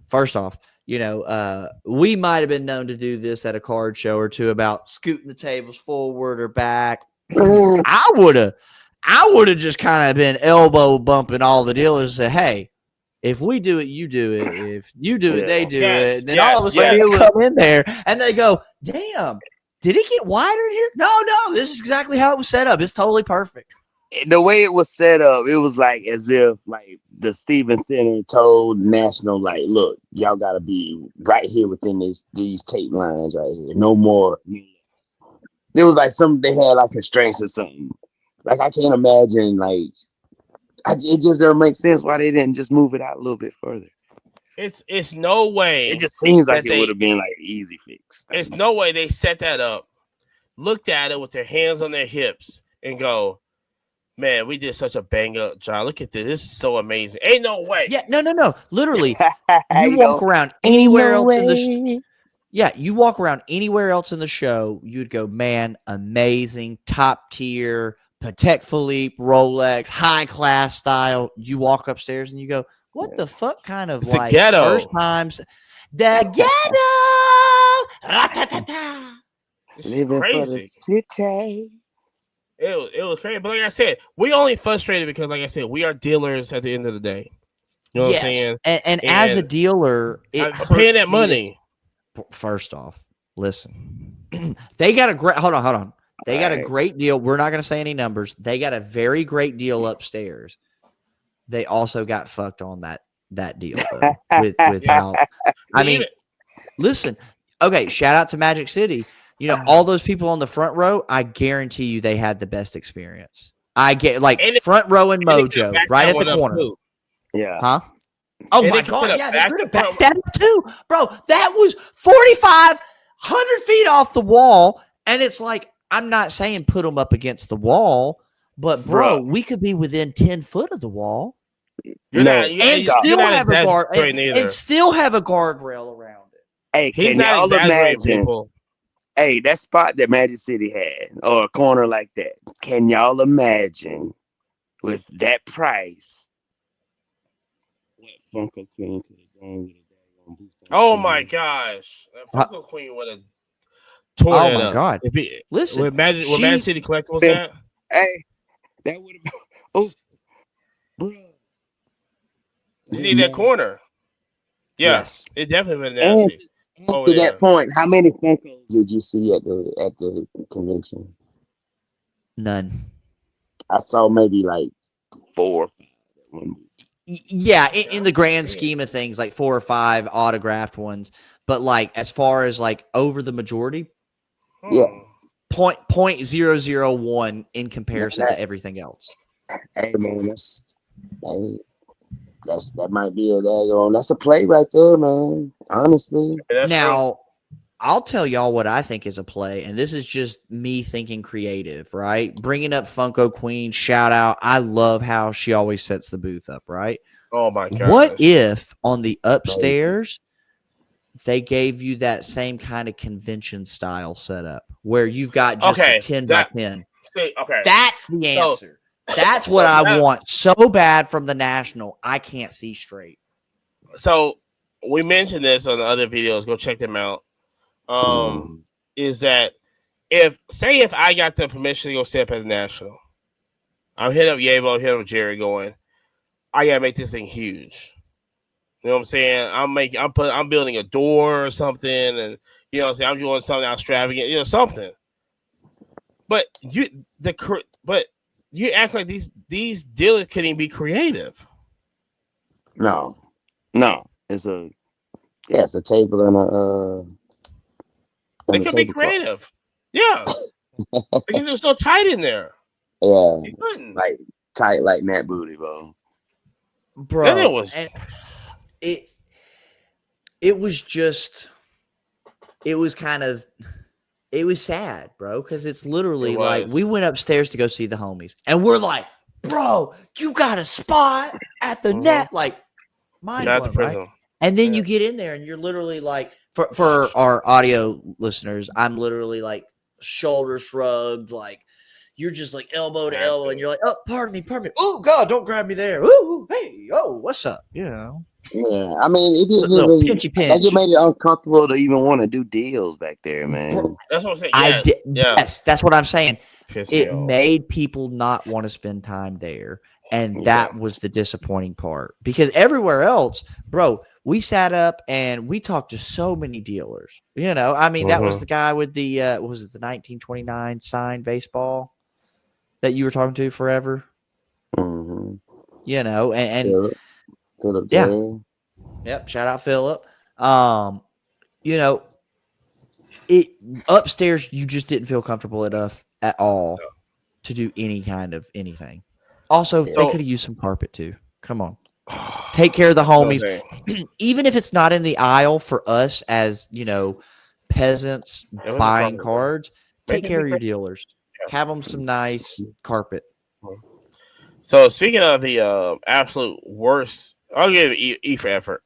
First off, we might have been known to do this at a card show or two about scooting the tables forward or back. I would have just kind of been elbow bumping all the dealers and said, hey, if we do it, you do it. If you do it, they do it. And then all of a sudden they come in there and they go, damn, did it get wider in here? No, this is exactly how it was set up. It's totally perfect. The way it was set up, it was like as if like the Steven Center told National, like, look, y'all gotta be right here within these tape lines right here. No more. It was like they had like constraints or something. Like I can't imagine it just doesn't make sense why they didn't just move it out a little bit further. It's no way. It just seems like it would have been like easy fix. It's no way they set that up, looked at it with their hands on their hips, and go, man, we did such a bang up job. Look at this. This is so amazing. Ain't no way. Yeah, no. Literally, you walk around anywhere else in the you walk around anywhere else in the show, you'd go, man, amazing, top tier, Patek Philippe, Rolex, high class style. You walk upstairs and you go, what the fuck kind of it's like first times the ghetto? It's crazy. It was crazy. But like I said, we only frustrated because, like I said, we are dealers at the end of the day. You know what I'm saying? And as a dealer, I'm paying that money. First off, listen, they got a great hold on. They got a great deal. We're not going to say any numbers. They got a very great deal upstairs. They also got fucked on that deal though, with how I mean, listen, okay, shout out to Magic City. All those people on the front row, I guarantee you they had the best experience. I get front row and Mojo right at the corner. Yeah. Huh? Oh my God. Yeah, they could have backed that up too. Bro, that was 4,500 feet off the wall. And it's like, I'm not saying put them up against the wall, but bro, we could be within 10 foot of the wall. And still have a guardrail around it. Hey, can y'all imagine? People. Hey, that spot that Magic City had, or a corner like that. Can y'all imagine with that price? What Funko Queen could have done with a boost? Oh my gosh, that Funko Queen would have torn it up. Oh my God! Listen, with Magic City Collectibles at? Hey, that would have. Oh, bro. You need that corner. Yeah, yes. It definitely been nasty. To that point, how many Funkos did you see at the convention? None. I saw maybe like 4 or 5. Yeah, in the grand scheme of things, like 4 or 5 autographed ones, but like as far as like over the majority, yeah, 0.001 in comparison to everything else. Hey man, that might be that's a play right there, man. Honestly. Now, I'll tell y'all what I think is a play, and this is just me thinking creative, right? Bringing up Funko Queen, shout out. I love how she always sets the booth up, right? Oh my God. What if on the upstairs they gave you that same kind of convention style setup where you've got just a 10 by 10? Okay. That's the answer. That's what I want so bad from the National. I can't see straight. So we mentioned this on the other videos. Go check them out. Is that if I got the permission to go sit up at the National, I'm hitting up Yabo, hitting up Jerry, going, I gotta make this thing huge. You know what I'm saying? I'm building a door or something, and you know what I'm saying, I'm doing something extravagant, something. But you act like these dealers couldn't even be creative. No. It's a table and they could be creative. Yeah. Because it was so tight in there. Yeah. Like tight like Nat Booty, bro. Bro. It was sad, bro, because it's literally like we went upstairs to go see the homies, and we're like, bro, you got a spot at the net, like mind blowing, right? And then you get in there and you're literally like, for our audio listeners, I'm literally like shoulder shrugged, like you're just like elbow to elbow, and you're like, oh, pardon me. Oh God, don't grab me there. Ooh, hey, oh, what's up? You know. Yeah, I mean, it didn't Little even pinchy like it pinch. made it uncomfortable to even want to do deals back there, man. That's what I'm saying. I Yeah, did. yeah. Yes, that's what I'm saying. Pissed me It off. made people not want to spend time there. And Yeah. that was the disappointing part. Because everywhere else, bro, we sat up and we talked to so many dealers. You know, I mean, that was the guy with the what was it, the 1929 signed baseball that you were talking to forever? Mm-hmm. You know, and Philip yeah. there. Yep, shout out Philip. You know, it upstairs you just didn't feel comfortable enough at all to do any kind of anything. Also, they could have used some carpet too. Come on. Take care of the homies. Even if it's not in the aisle for us as, you know, peasants buying cards, take care of your dealers. Have them some nice carpet. So speaking of the absolute worst, I'll give E for effort.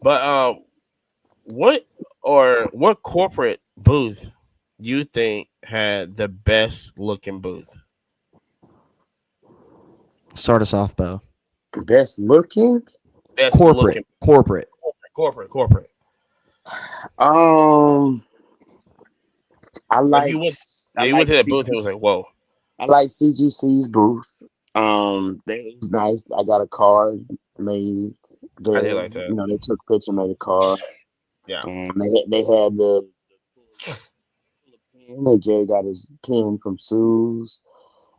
But what corporate booth you think had the best looking booth? Start us off, Bo. Best looking? Best corporate. looking. Corporate. I Like like you went to that booth and CG, was like, whoa. I like CGC's booth. That was nice. I got a card made I there. did like that. You know, they took a picture, made a card. Yeah. They had the pen. And Jay got his pen from Sue's.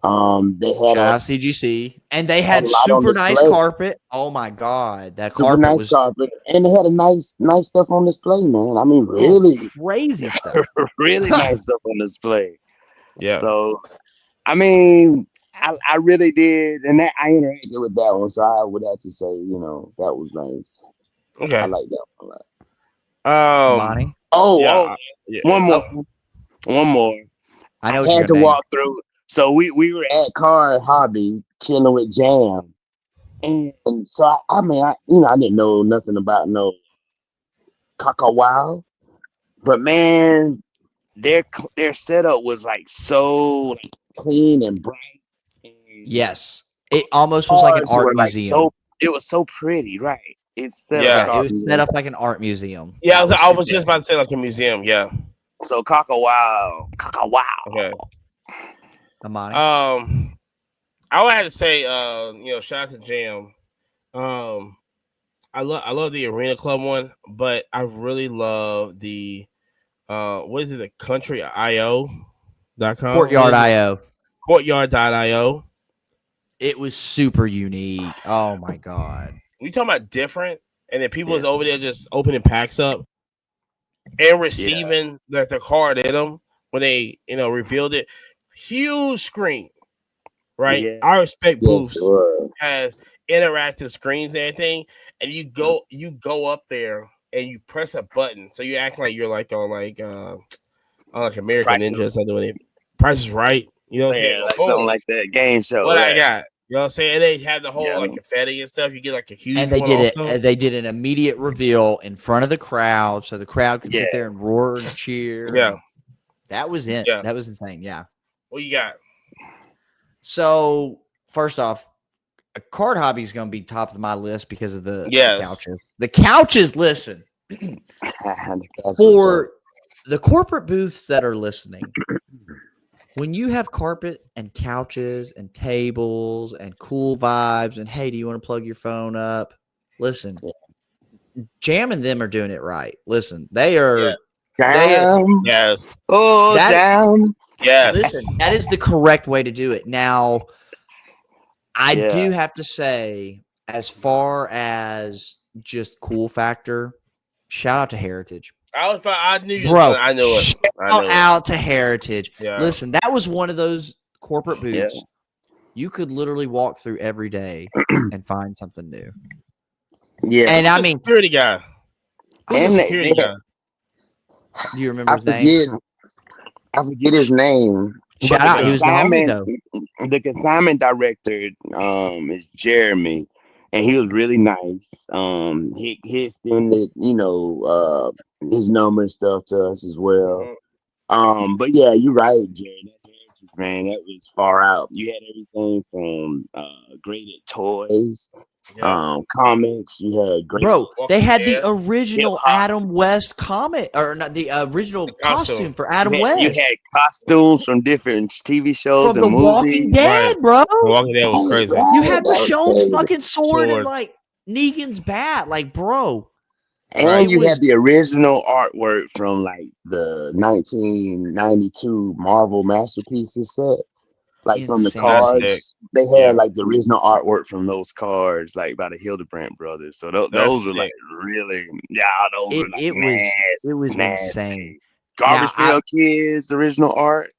They had Shout out CGC. And they had had a lot on super nice display. carpet. Oh my God. That Super carpet nice was carpet, and they had a nice stuff on display, man. I mean, really, crazy stuff. really nice stuff on display. Yeah. So, I mean, I really did, and I interacted with that one, so I would have to say, that was nice. Okay. I like that one a lot. Monty? Oh, yeah. one more. I know I what you're had going to to name. walk through. So we were at Car Hobby chilling with Jam, and so I mean, I didn't know nothing about no Caca Wow, but man, their setup was like so like, clean and bright. And Yes. It almost was like an cars art were like museum. it was so pretty, right? It's set Yeah. up Yeah, it cars. was set up like an art museum. Yeah, I was super just about to say like a museum. Yeah. So Caca Wow. Okay. Amani? I would have to say, shout out to Jam. I love the Arena Club one, but I really love the what is it, the countryio.com? Courtyard.io. Courtyard.io. It was super unique. Oh my God. We talking about different, and then people was over there just opening packs up and receiving the card in them when they revealed it. Huge screen, right? Yeah. I respect booths Sure. has interactive screens and everything, and you go up there and you press a button, so you act like you're like on like American Ninja or something. When it Price is Right, you know what I'm saying? Like Boom, something like that game show. what right. I got. You know what I'm saying? And they have the whole like confetti and stuff. You get like a huge And they one did also. it. They did an immediate reveal in front of the crowd, so the crowd could sit there and roar and cheer. Yeah, that was it. Yeah. That was insane. Yeah. What you got? So first off, a card hobby is going to be top of my list because of the couches. The couches. Listen, for the corporate booths that are listening, when you have carpet and couches and tables and cool vibes, and hey, do you want to plug your phone up? Listen, Jam and them are doing it right. Listen, they are. Yes. Oh, down. Yes. Listen, that is the correct way to do it. Now, I do have to say, as far as just cool factor, shout out to Heritage. I knew you. Bro, I knew it. Shout out to Heritage. Yeah. Listen, that was one of those corporate booths. You could literally walk through every day and find something new. Yeah. And I mean, security guy. Security guy. Do you remember his name? I forget his name. Shout out. He was the homie, though. The consignment director is Jeremy. and he was really nice. He extended, his number and stuff to us as well. Mhm. But yeah, you're right, Jerry. That Heritage, man, that was far out. You had everything from graded toys, Yep. comics. You had graded Bro, they Walking had the Dead, hip original hop. Adam West comic, or not the original the costume. costume for You Adam had you West had costumes from different TV shows from and The Walking movies. Right. Dead, bro. The Walking Dead was Right, crazy. You right. had That was Michonne's crazy. fucking sword and Sword. like Negan's bat, like, bro. Right. And It you had was the original artwork from like the 1992 Marvel Masterpieces set. Like from the insane. That's sick. cards, they had Yeah. like the original artwork from those cards, like by the Hildebrandt brothers. So That's those were like sick. really, yeah, those were It like it was it nasty, was insane. nasty. Now Garbage I Pail Kids, original art,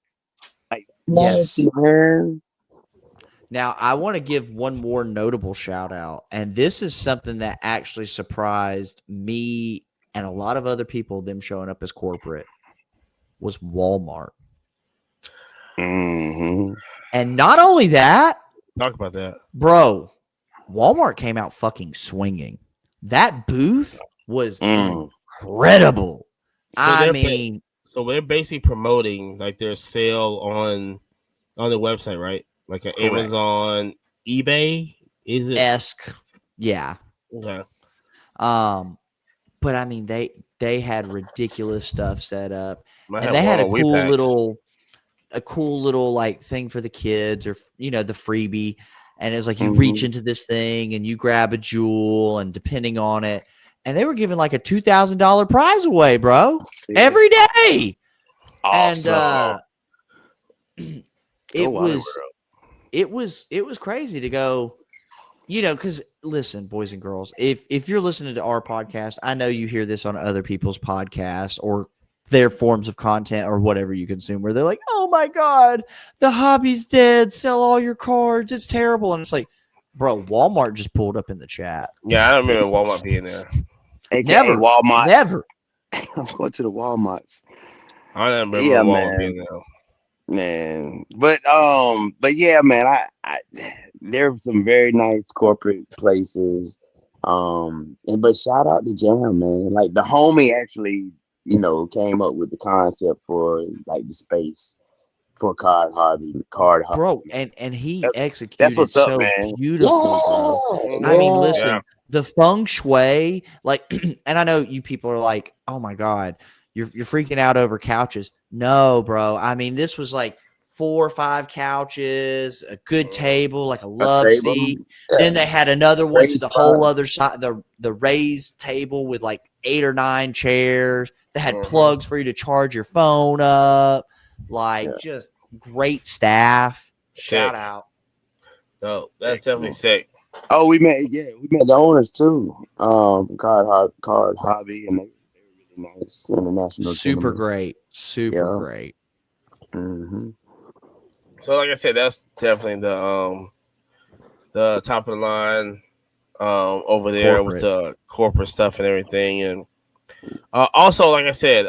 like yes. nasty, man. Now, I want to give one more notable shout out, and this is something that actually surprised me and a lot of other people, them showing up as corporate, was Walmart. Hmm. And not only that, Talk about that. bro, Walmart came out fucking swinging. That booth was Mm. incredible. So I mean, they're basically promoting like their sale on the website, right? Like an correct. Amazon, eBay. Is it? Esque. Yeah. Okay. Um, but I mean they had ridiculous stuff set up. Might And have they had Walmart Packs. a cool little like thing for the kids, or the freebie, and it's like you reach Hmm. into this thing and you grab a jewel, and depending on it, and they were giving like a $2,000 prize away, bro, See, every that's day. And awesome. Go it Wally was World. it was crazy to go, because listen, boys and girls, if you're listening to our podcast, I know you hear this on other people's podcasts or their forms of content or whatever you consume, where they're like, "Oh my god, the hobby's dead. Sell all your cards. It's terrible." And it's like, bro, Walmart just pulled up in the chat. Yeah, I don't remember Walmart being there. AKA Never, Walmart's. never, I'm going to the Walmart's. I don't remember Yeah, Walmart man. being there. Man, but yeah, man, I there were some very nice corporate places. And but shout out to Jam, man. Like the homie actually, came up with the concept for like the space for Card bro. Hobby. And he That's executed what's up, so man. beautifully, bro. Yeah, I Hmm. mean, yeah. Yeah. listen, the feng shui, like, and I know you people are like, "Oh my god, you're freaking out over couches." No, bro. I mean, this was like 4 or 5 couches, a good Mhm. table, like a A love table. seat. Yeah, Then they had another one to great the spot. whole other side, the raised table with like 8 or 9 chairs. They had Mhm. plugs for you to charge your phone up. Like, Yeah, just great staff. Shout Sick. out. No, heck that's definitely yeah. sick. Oh, we met the owners too. From Card Hobby, and they were really nice, international Super gentlemen. great. Super Yeah. great. Hmm. So like I said, that's definitely the top of the line over there with Corporate. the corporate stuff and everything. And also, like I said,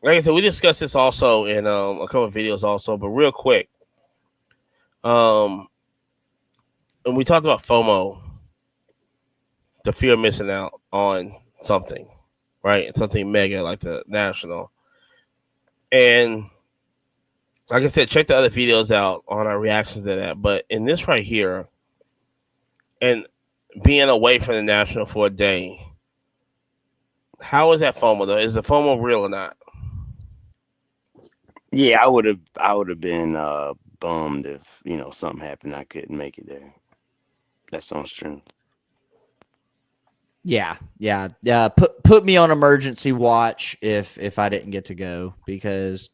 we discussed this also in a couple of videos also. But real quick, um, and we talked about FOMO, the fear of missing out on something, right? Something mega like the national. And like I said, check the other videos out on our reactions to that. But in this right here, and being away from the national for a day, how is that FOMO though? Is the FOMO real or not? Yeah, I would have been bummed if something happened I couldn't make it there. That sounds true. Yeah, yeah, yeah. Put me on emergency watch if I didn't get to go, because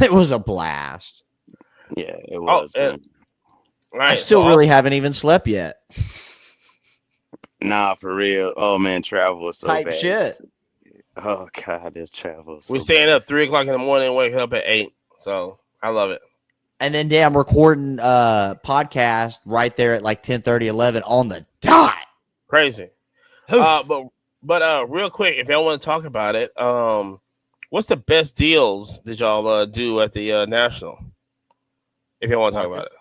it was a blast. Yeah, it Oh, was, man. I right. So still really also, haven't even slept yet. Nah, for real. Oh man, travel is so Type bad. shit. Oh god, this travel is we're so staying bad. up 3 o'clock in the morning and waking up at 8. So I love it. And then damn, recording podcast right there at like 10:30, 11 on the dot. Crazy. Oof. But real quick, if y'all want to talk about it, what's the best deals did y'all do at the national? If y'all want to talk about Marcus. it.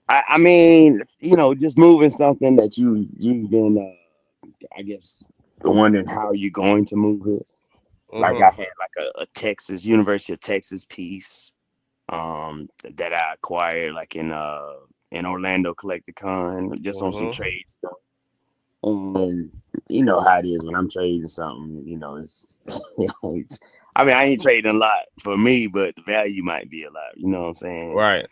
I mean, just moving something that you've been, I guess, wondering how you're going to move it. Like I had like a Texas University of Texas piece, that I acquired like in Orlando Collecticon, just on some trade stuff. And you know how it is when I'm trading something. It's, I mean, I ain't trading a lot for me, but the value might be a lot. You know what I'm saying? Right.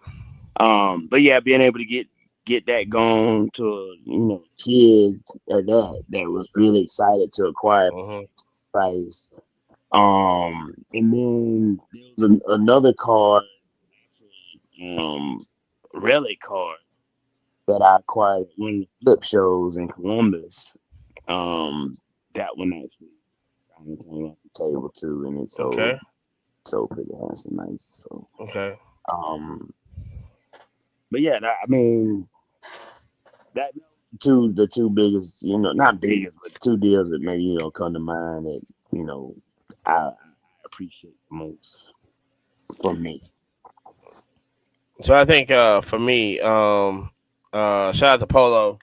But yeah, being able to get that going to kid that was really excited to acquire price. And then there was another card, um, relic card that I acquired at one of the flip shows in Columbus. That one actually came off the table too, and it Okay. sold pretty handsome, nice. So, Okay. um, but yeah, I mean that the two biggest, not biggest, but two deals that maybe come to mind that I appreciate the most from me. So I think for me, shout out to Polo.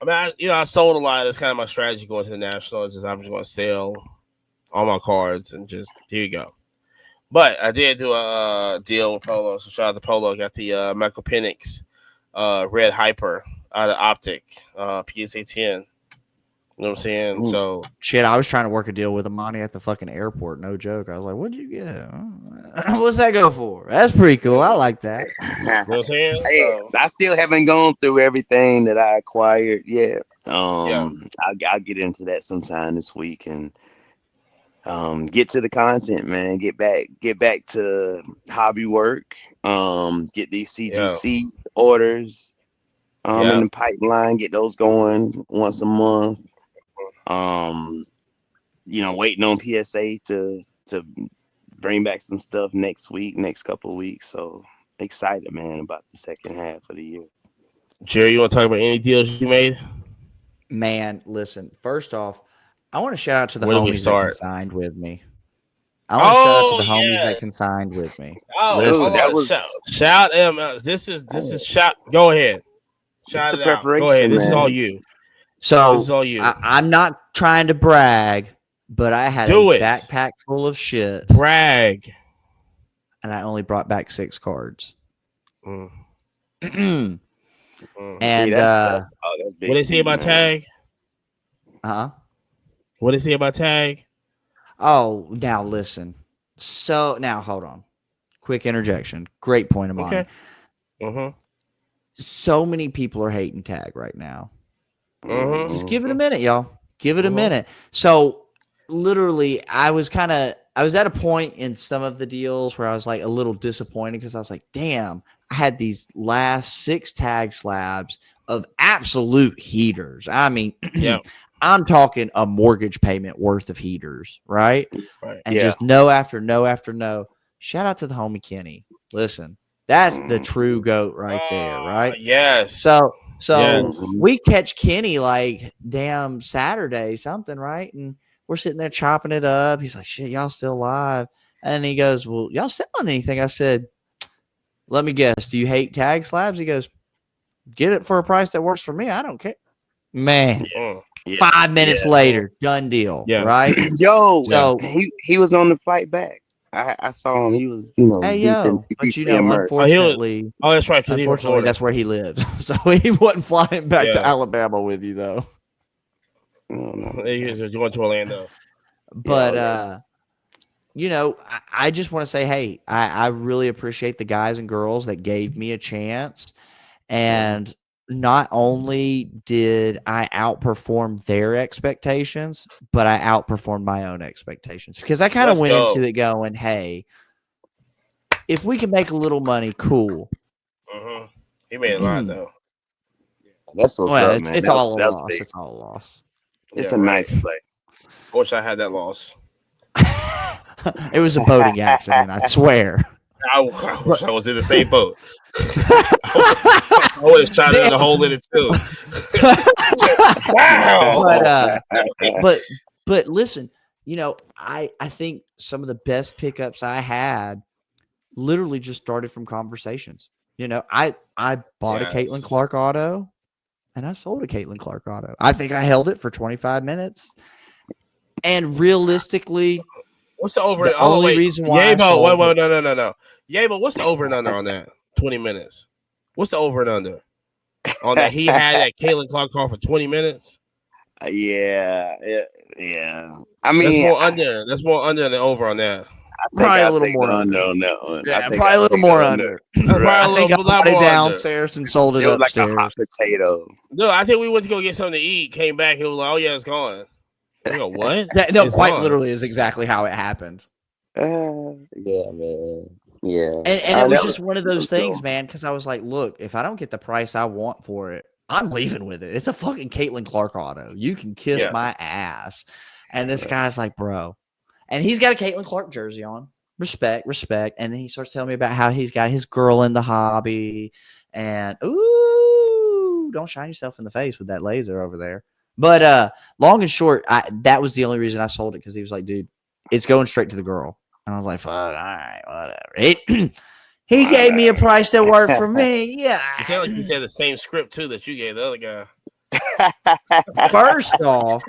I mean, I sold a lot. That's kind of my strategy going to the national. Just I'm just going to sell all my cards and just here you go. But I did do a deal with Polo. So shout out to Polo. Got the Michael Penix Red Hyper out of Optic PSA 10. You know what I'm saying? Ooh. So Shit, I was trying to work a deal with Amani at the fucking airport. No joke. I was like, "What'd you get? What's that go for? That's pretty cool. I like that." you know what I'm saying? Hey, So I still haven't gone through everything that I acquired yet. yeah, I'll get into that sometime this week and get to the content, man. Get back to hobby work. Get these yeah, CGC orders in yeah, the pipeline. Get those going once a month. Um, waiting on PSA to bring back some stuff next week, next couple of weeks. So excited, man, about the second half of the year. Jerry, you want to talk about any deals you made? Man, listen. First off, I want to shout out to the Where do we homies that start? consigned with me. I want to shout out to Oh the homies that yes. consigned with me. Oh, Dude, Listen, that hold on. Shout, was shout him out. This is shout. Go ahead. it's Shout the it out. Go ahead. preparation, This is all man. you. This is so all you. I'm not trying to brag, but I had a Do it. backpack full of shit, Brag. and I only brought back 6 cards. Mm, and See, uh, that's what big they for say you, about man. tag? huh. What they say about tag? Oh, now listen. So now hold on. Quick interjection. Great point, Amani. Okay. Mm-hmm. So many people are hating tag right now. Just give it a Mhm. minute, y'all. Give it a Mm-hmm. minute. So literally, I was at a point in some of the deals where I was like a little disappointed because I was like, damn, I had these last 6 tag slabs of absolute heaters. I mean, Yeah. I'm talking a mortgage payment worth of heaters, right? Right. And Yeah. just no after no after no. Shout out to the homie Kenny. Listen, that's the true Mhm. goat right there, right? Yes. So Yes. Mhm. we catch Kenny like damn Saturday something, right? And we're sitting there chopping it up. He's like, "Shit, y'all still alive?" And he goes, "Well, y'all selling anything?" I said, "Let me guess. Do you hate tag slabs?" He goes, "Get it for a price that works for me. I don't care." Man, Mm. Yeah. 5 minutes Yeah. later, done deal, Yeah. right? Yo, Yeah. So, he was on the fight back. I saw him. He was, hey yo, but deeply immersed. Oh, he was. unfortunately, Oh, that's right. Cause he from Florida. that's where he lives. So he wasn't flying back to Yeah. Alabama with you though. No, no, He no. was going to Orlando. Yeah, But okay. I just want to say, hey, I really appreciate the guys and girls that gave me a chance. Yeah. And not only did I outperform their expectations, but I outperformed my own expectations because I kind of Let's went into go. it going, hey, if we can make a little money, cool. Mm-hmm. He made a lot though. That's what's Well, up, man. it's all a That was loss. big. It's all a loss. Yeah. It's a Right. nice play. I wish I had that loss. It was a boating accident, I swear. I But wish I was in the same boat. I would have shot it in damn. the hole in it too. Wow. but but but listen, I think some of the best pickups I had literally just started from conversations. You know, I bought a Caitlin Clark auto and I sold a Caitlin Clark auto. I think I held it for 25 minutes. And realistically, what's the over? the only reason why I sold wait, no. Yabo, what's the over and under on that? 20 minutes. What's the over and under on that? He had that Caitlin Clark call for 20 minutes. Yeah. I mean, That's more under than over on that. I think probably a I'll little take more the under. under on that one. Yeah, I think probably a I'll little take more the under. Right. I think I bought it downstairs and sold it was upstairs. like a hot potato. No, I think we went to go get something to eat. Came back, it was like, oh yeah, it's gone. We go, what? Yeah, no, it's quite gone. literally is exactly how it happened. Yeah, man. Yeah. And it was just one of those things, man, because I was like, look, if I don't get the price I want for it, I'm leaving with it. It's a fucking Caitlin Clark auto. You can kiss my ass. And this guy's like, bro. And he's got a Caitlin Clark jersey on. Respect. And then he starts telling me about how he's got his girl in the hobby. And, ooh, don't shine yourself in the face with that laser over there. But long and short, that was the only reason I sold it, because he was like, dude, it's going straight to the girl. And I was like, fuck, all right, whatever. He gave me a price that worked for me. Yeah. It sounded like he said the same script, too, that you gave the other guy. First off,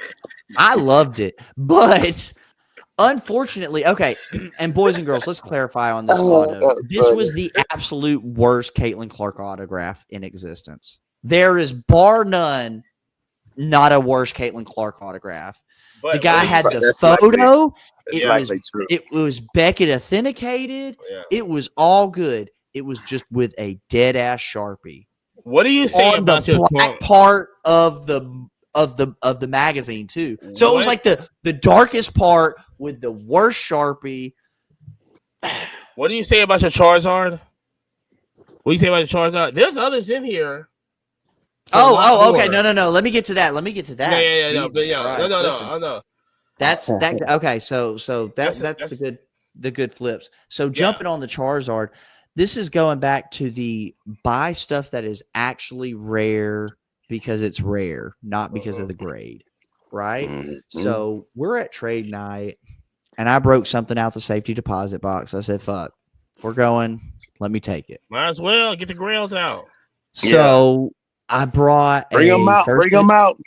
I loved it. But unfortunately, okay, and boys and girls, let's clarify on this auto. This was the absolute worst Caitlin Clark autograph in existence. There is, bar none, not a worse Caitlin Clark autograph. But the guy had the photo. It was Beckett authenticated. Yeah. It was all good. It was just with a dead ass Sharpie. What do you say about the black part of the magazine too? So it was like the darkest part with the worst Sharpie. What do you say about your Charizard? What do you say about your Charizard? There's others in here. Okay. No. Let me get to that. Yeah. No. That's that. Okay, so that's the good flips. So jumping on the Charizard, this is going back to the buy stuff that is actually rare because it's rare, not because of the grade, right? Mm-hmm. So we're at trade night, and I broke something out the safety deposit box. I said, "Fuck, if we're going, let me take it. Might as well get the grails out." So I brought bring them out.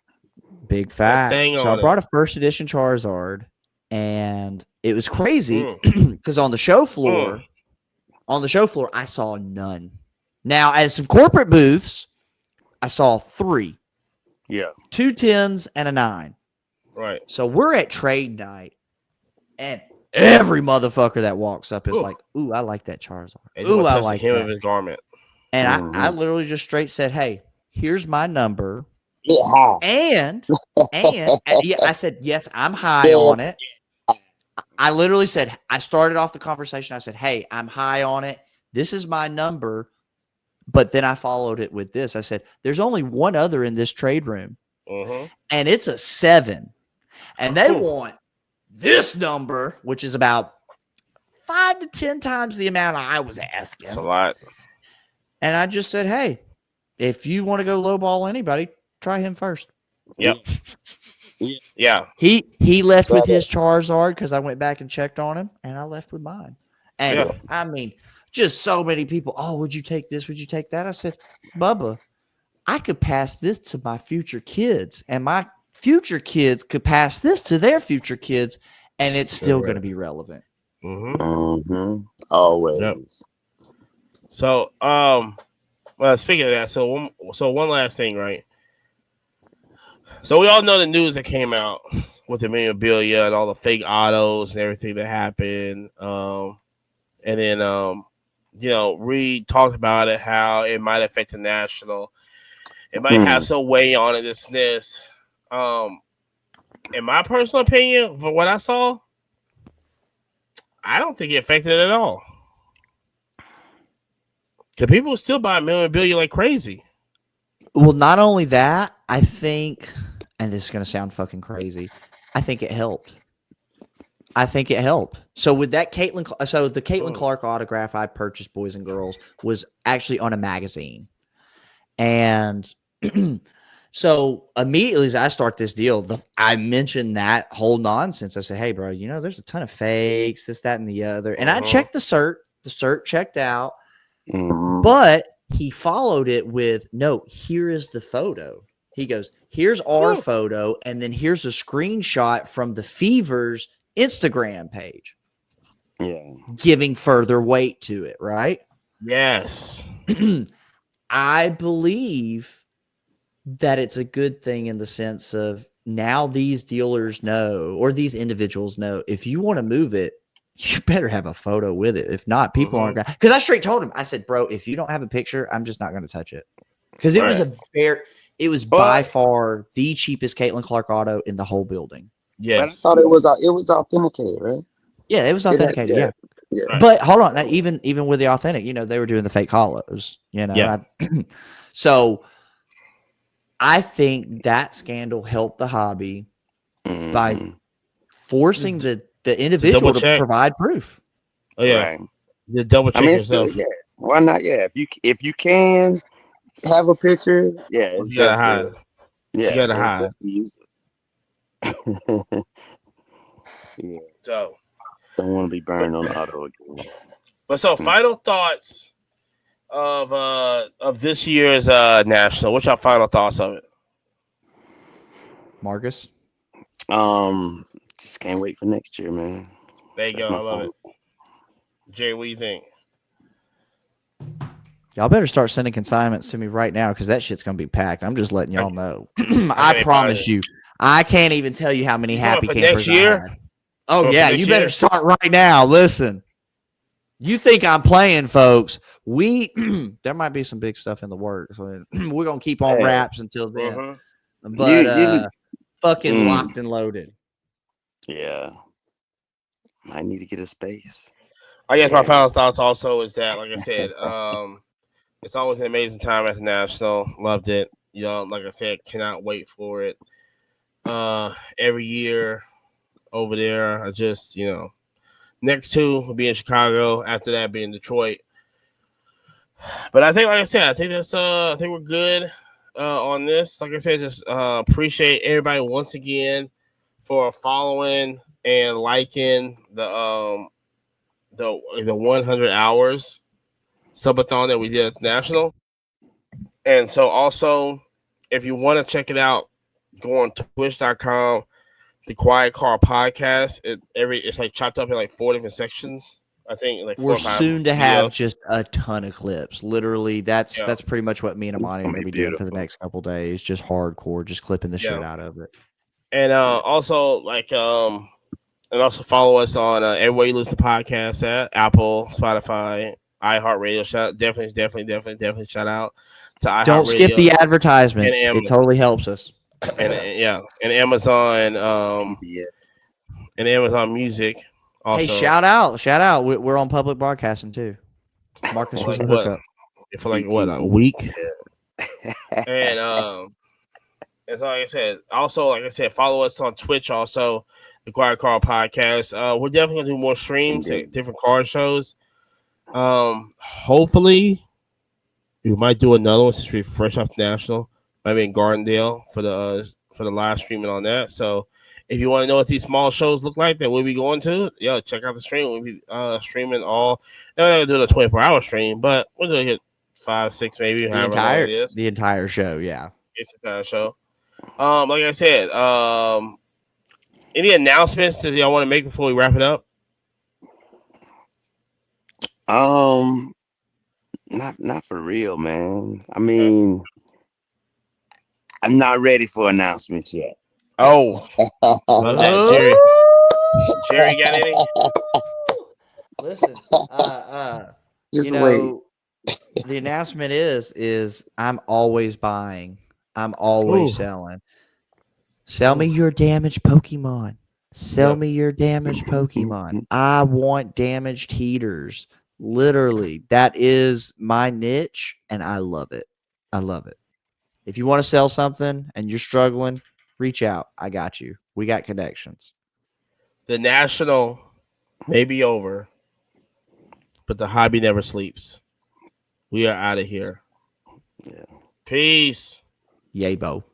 Big fact. So I brought a first edition Charizard, and it was crazy because on the show floor, I saw none. Now, at some corporate booths, I saw 3. Yeah. 2 10s and a 9. Right. So we're at trade night, and every motherfucker that walks up is like, ooh, I like that Charizard. Ooh, I like him of his garment. And I literally just straight said, hey, here's my number. Yeah. And I said, yes, I'm high on it. I literally said, I started off the conversation. I said, hey, I'm high on it. This is my number. But then I followed it with this. I said, there's only one other in this trade room. And it's a 7. And they want this number, which is about 5 to 10 times the amount I was asking. That's a lot. And I just said, hey, if you want to go lowball anybody, try him first. Yep. Yeah. He left with his Charizard because I went back and checked on him, and I left with mine. And I mean, just so many people, oh, would you take this? Would you take that? I said, Bubba, I could pass this to my future kids, and my future kids could pass this to their future kids, and it's still going to be relevant. Always. Yep. So, well, speaking of that, so one last thing, right? So we all know the news that came out with the memorabilia and all the fake autos and everything that happened. And then, Reed talked about it, how it might affect the national. It might have some weight on it, this. In my personal opinion, for what I saw, I don't think it affected it at all. Because people still buy memorabilia like crazy. Well, not only that, I think, and this is going to sound fucking crazy, I think it helped. So with that the Caitlin Clark autograph I purchased, boys and girls, was actually on a magazine. And so immediately as I start this deal, I mentioned that whole nonsense. I said, hey, bro, there's a ton of fakes, this, that, and the other. And I checked the cert. The cert checked out, Mm-hmm. but he followed it with, no, here is the photo. He goes, here's our photo, and then here's a screenshot from the Fever's Instagram page. Yeah. Giving further weight to it, right? Yes. I believe that it's a good thing in the sense of now these dealers know, or these individuals know, if you want to move it, you better have a photo with it. If not, people aren't going to. Because I straight told him, I said, bro, if you don't have a picture, I'm just not going to touch it. Because it was by far the cheapest Caitlin Clark auto in the whole building. Yes. But I thought it was authenticated, right? Yeah, it was authenticated. Yeah. Right. But hold on, now, even with the authentic, they were doing the fake hollows. Yeah. So I think that scandal helped the hobby by forcing the individual to provide proof. Oh yeah, right. The double check yourself. Yeah, why not? Yeah, if you can have a picture, yeah, it's you gotta hide. Yeah, you gotta hide. Yeah. So don't want to be burned on the auto again. But so final thoughts of this year's national. What's your final thoughts of it, Marcus? Just can't wait for next year, man. There you go. I love it. Jay, what do you think? Y'all better start sending consignments to me right now because that shit's gonna be packed. I'm just letting y'all know. I promise you. I can't even tell you how many happy campers next year. I had. Oh yeah, you better start right now. Listen, you think I'm playing, folks? There might be some big stuff in the works. So we're gonna keep on wraps until then. But fucking locked and loaded. Yeah, I need to get a space. I guess my final thoughts also is that, like I said, it's always an amazing time at the National. Loved it. Like I said, cannot wait for it. Every year over there, I just, next two will be in Chicago. After that, be in Detroit. But I think, like I said, I think we're good on this. Like I said, just appreciate everybody once again for following and liking the 100 hours subathon that we did at the National. And so also, if you want to check it out, go on twitch.com, the Quiet Car Podcast. It's like chopped up in like 4 different sections. I think like 4 we're or 5 soon to videos. have just a ton of clips. Literally, that's pretty much what me and Amani are going to be doing for the next couple days. Just hardcore, just clipping the shit out of it. And also and also follow us on everywhere you listen to podcasts at Apple, Spotify, iHeartRadio. Definitely shout out to iHeartRadio. Don't skip the advertisements. It totally helps us. And and Amazon, and Amazon Music. Also. Hey, shout out! We're on public broadcasting too. Marcus was the hookup. For like what, a week? And as like I said, also like I said, follow us on Twitch. Also, the Quiet Car Podcast. We're definitely gonna do more streams at different car shows. Hopefully, we might do another one since we're fresh off the National. Might be in Gardendale for the live streaming on that. So if you want to know what these small shows look like that we'll be going to, check out the stream. We'll be streaming all. They're not gonna do a 24-hour stream, but we're doing it 5, 6 maybe. The entire show, yeah. It's the entire show. Like I said, any announcements that y'all want to make before we wrap it up? Not for real, man. I mean, I'm not ready for announcements yet. Oh, love that, Jerry. Jerry, got any? Listen, just wait. The announcement is I'm always buying. I'm always selling. Sell me your damaged Pokemon. Sell me your damaged Pokemon. I want damaged heaters. Literally, that is my niche, and I love it. I love it. If you want to sell something and you're struggling, reach out. I got you. We got connections. The National may be over, but the hobby never sleeps. We are out of here. Yeah. Peace. Yay, Bo.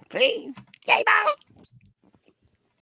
Peace. Yay, Bo.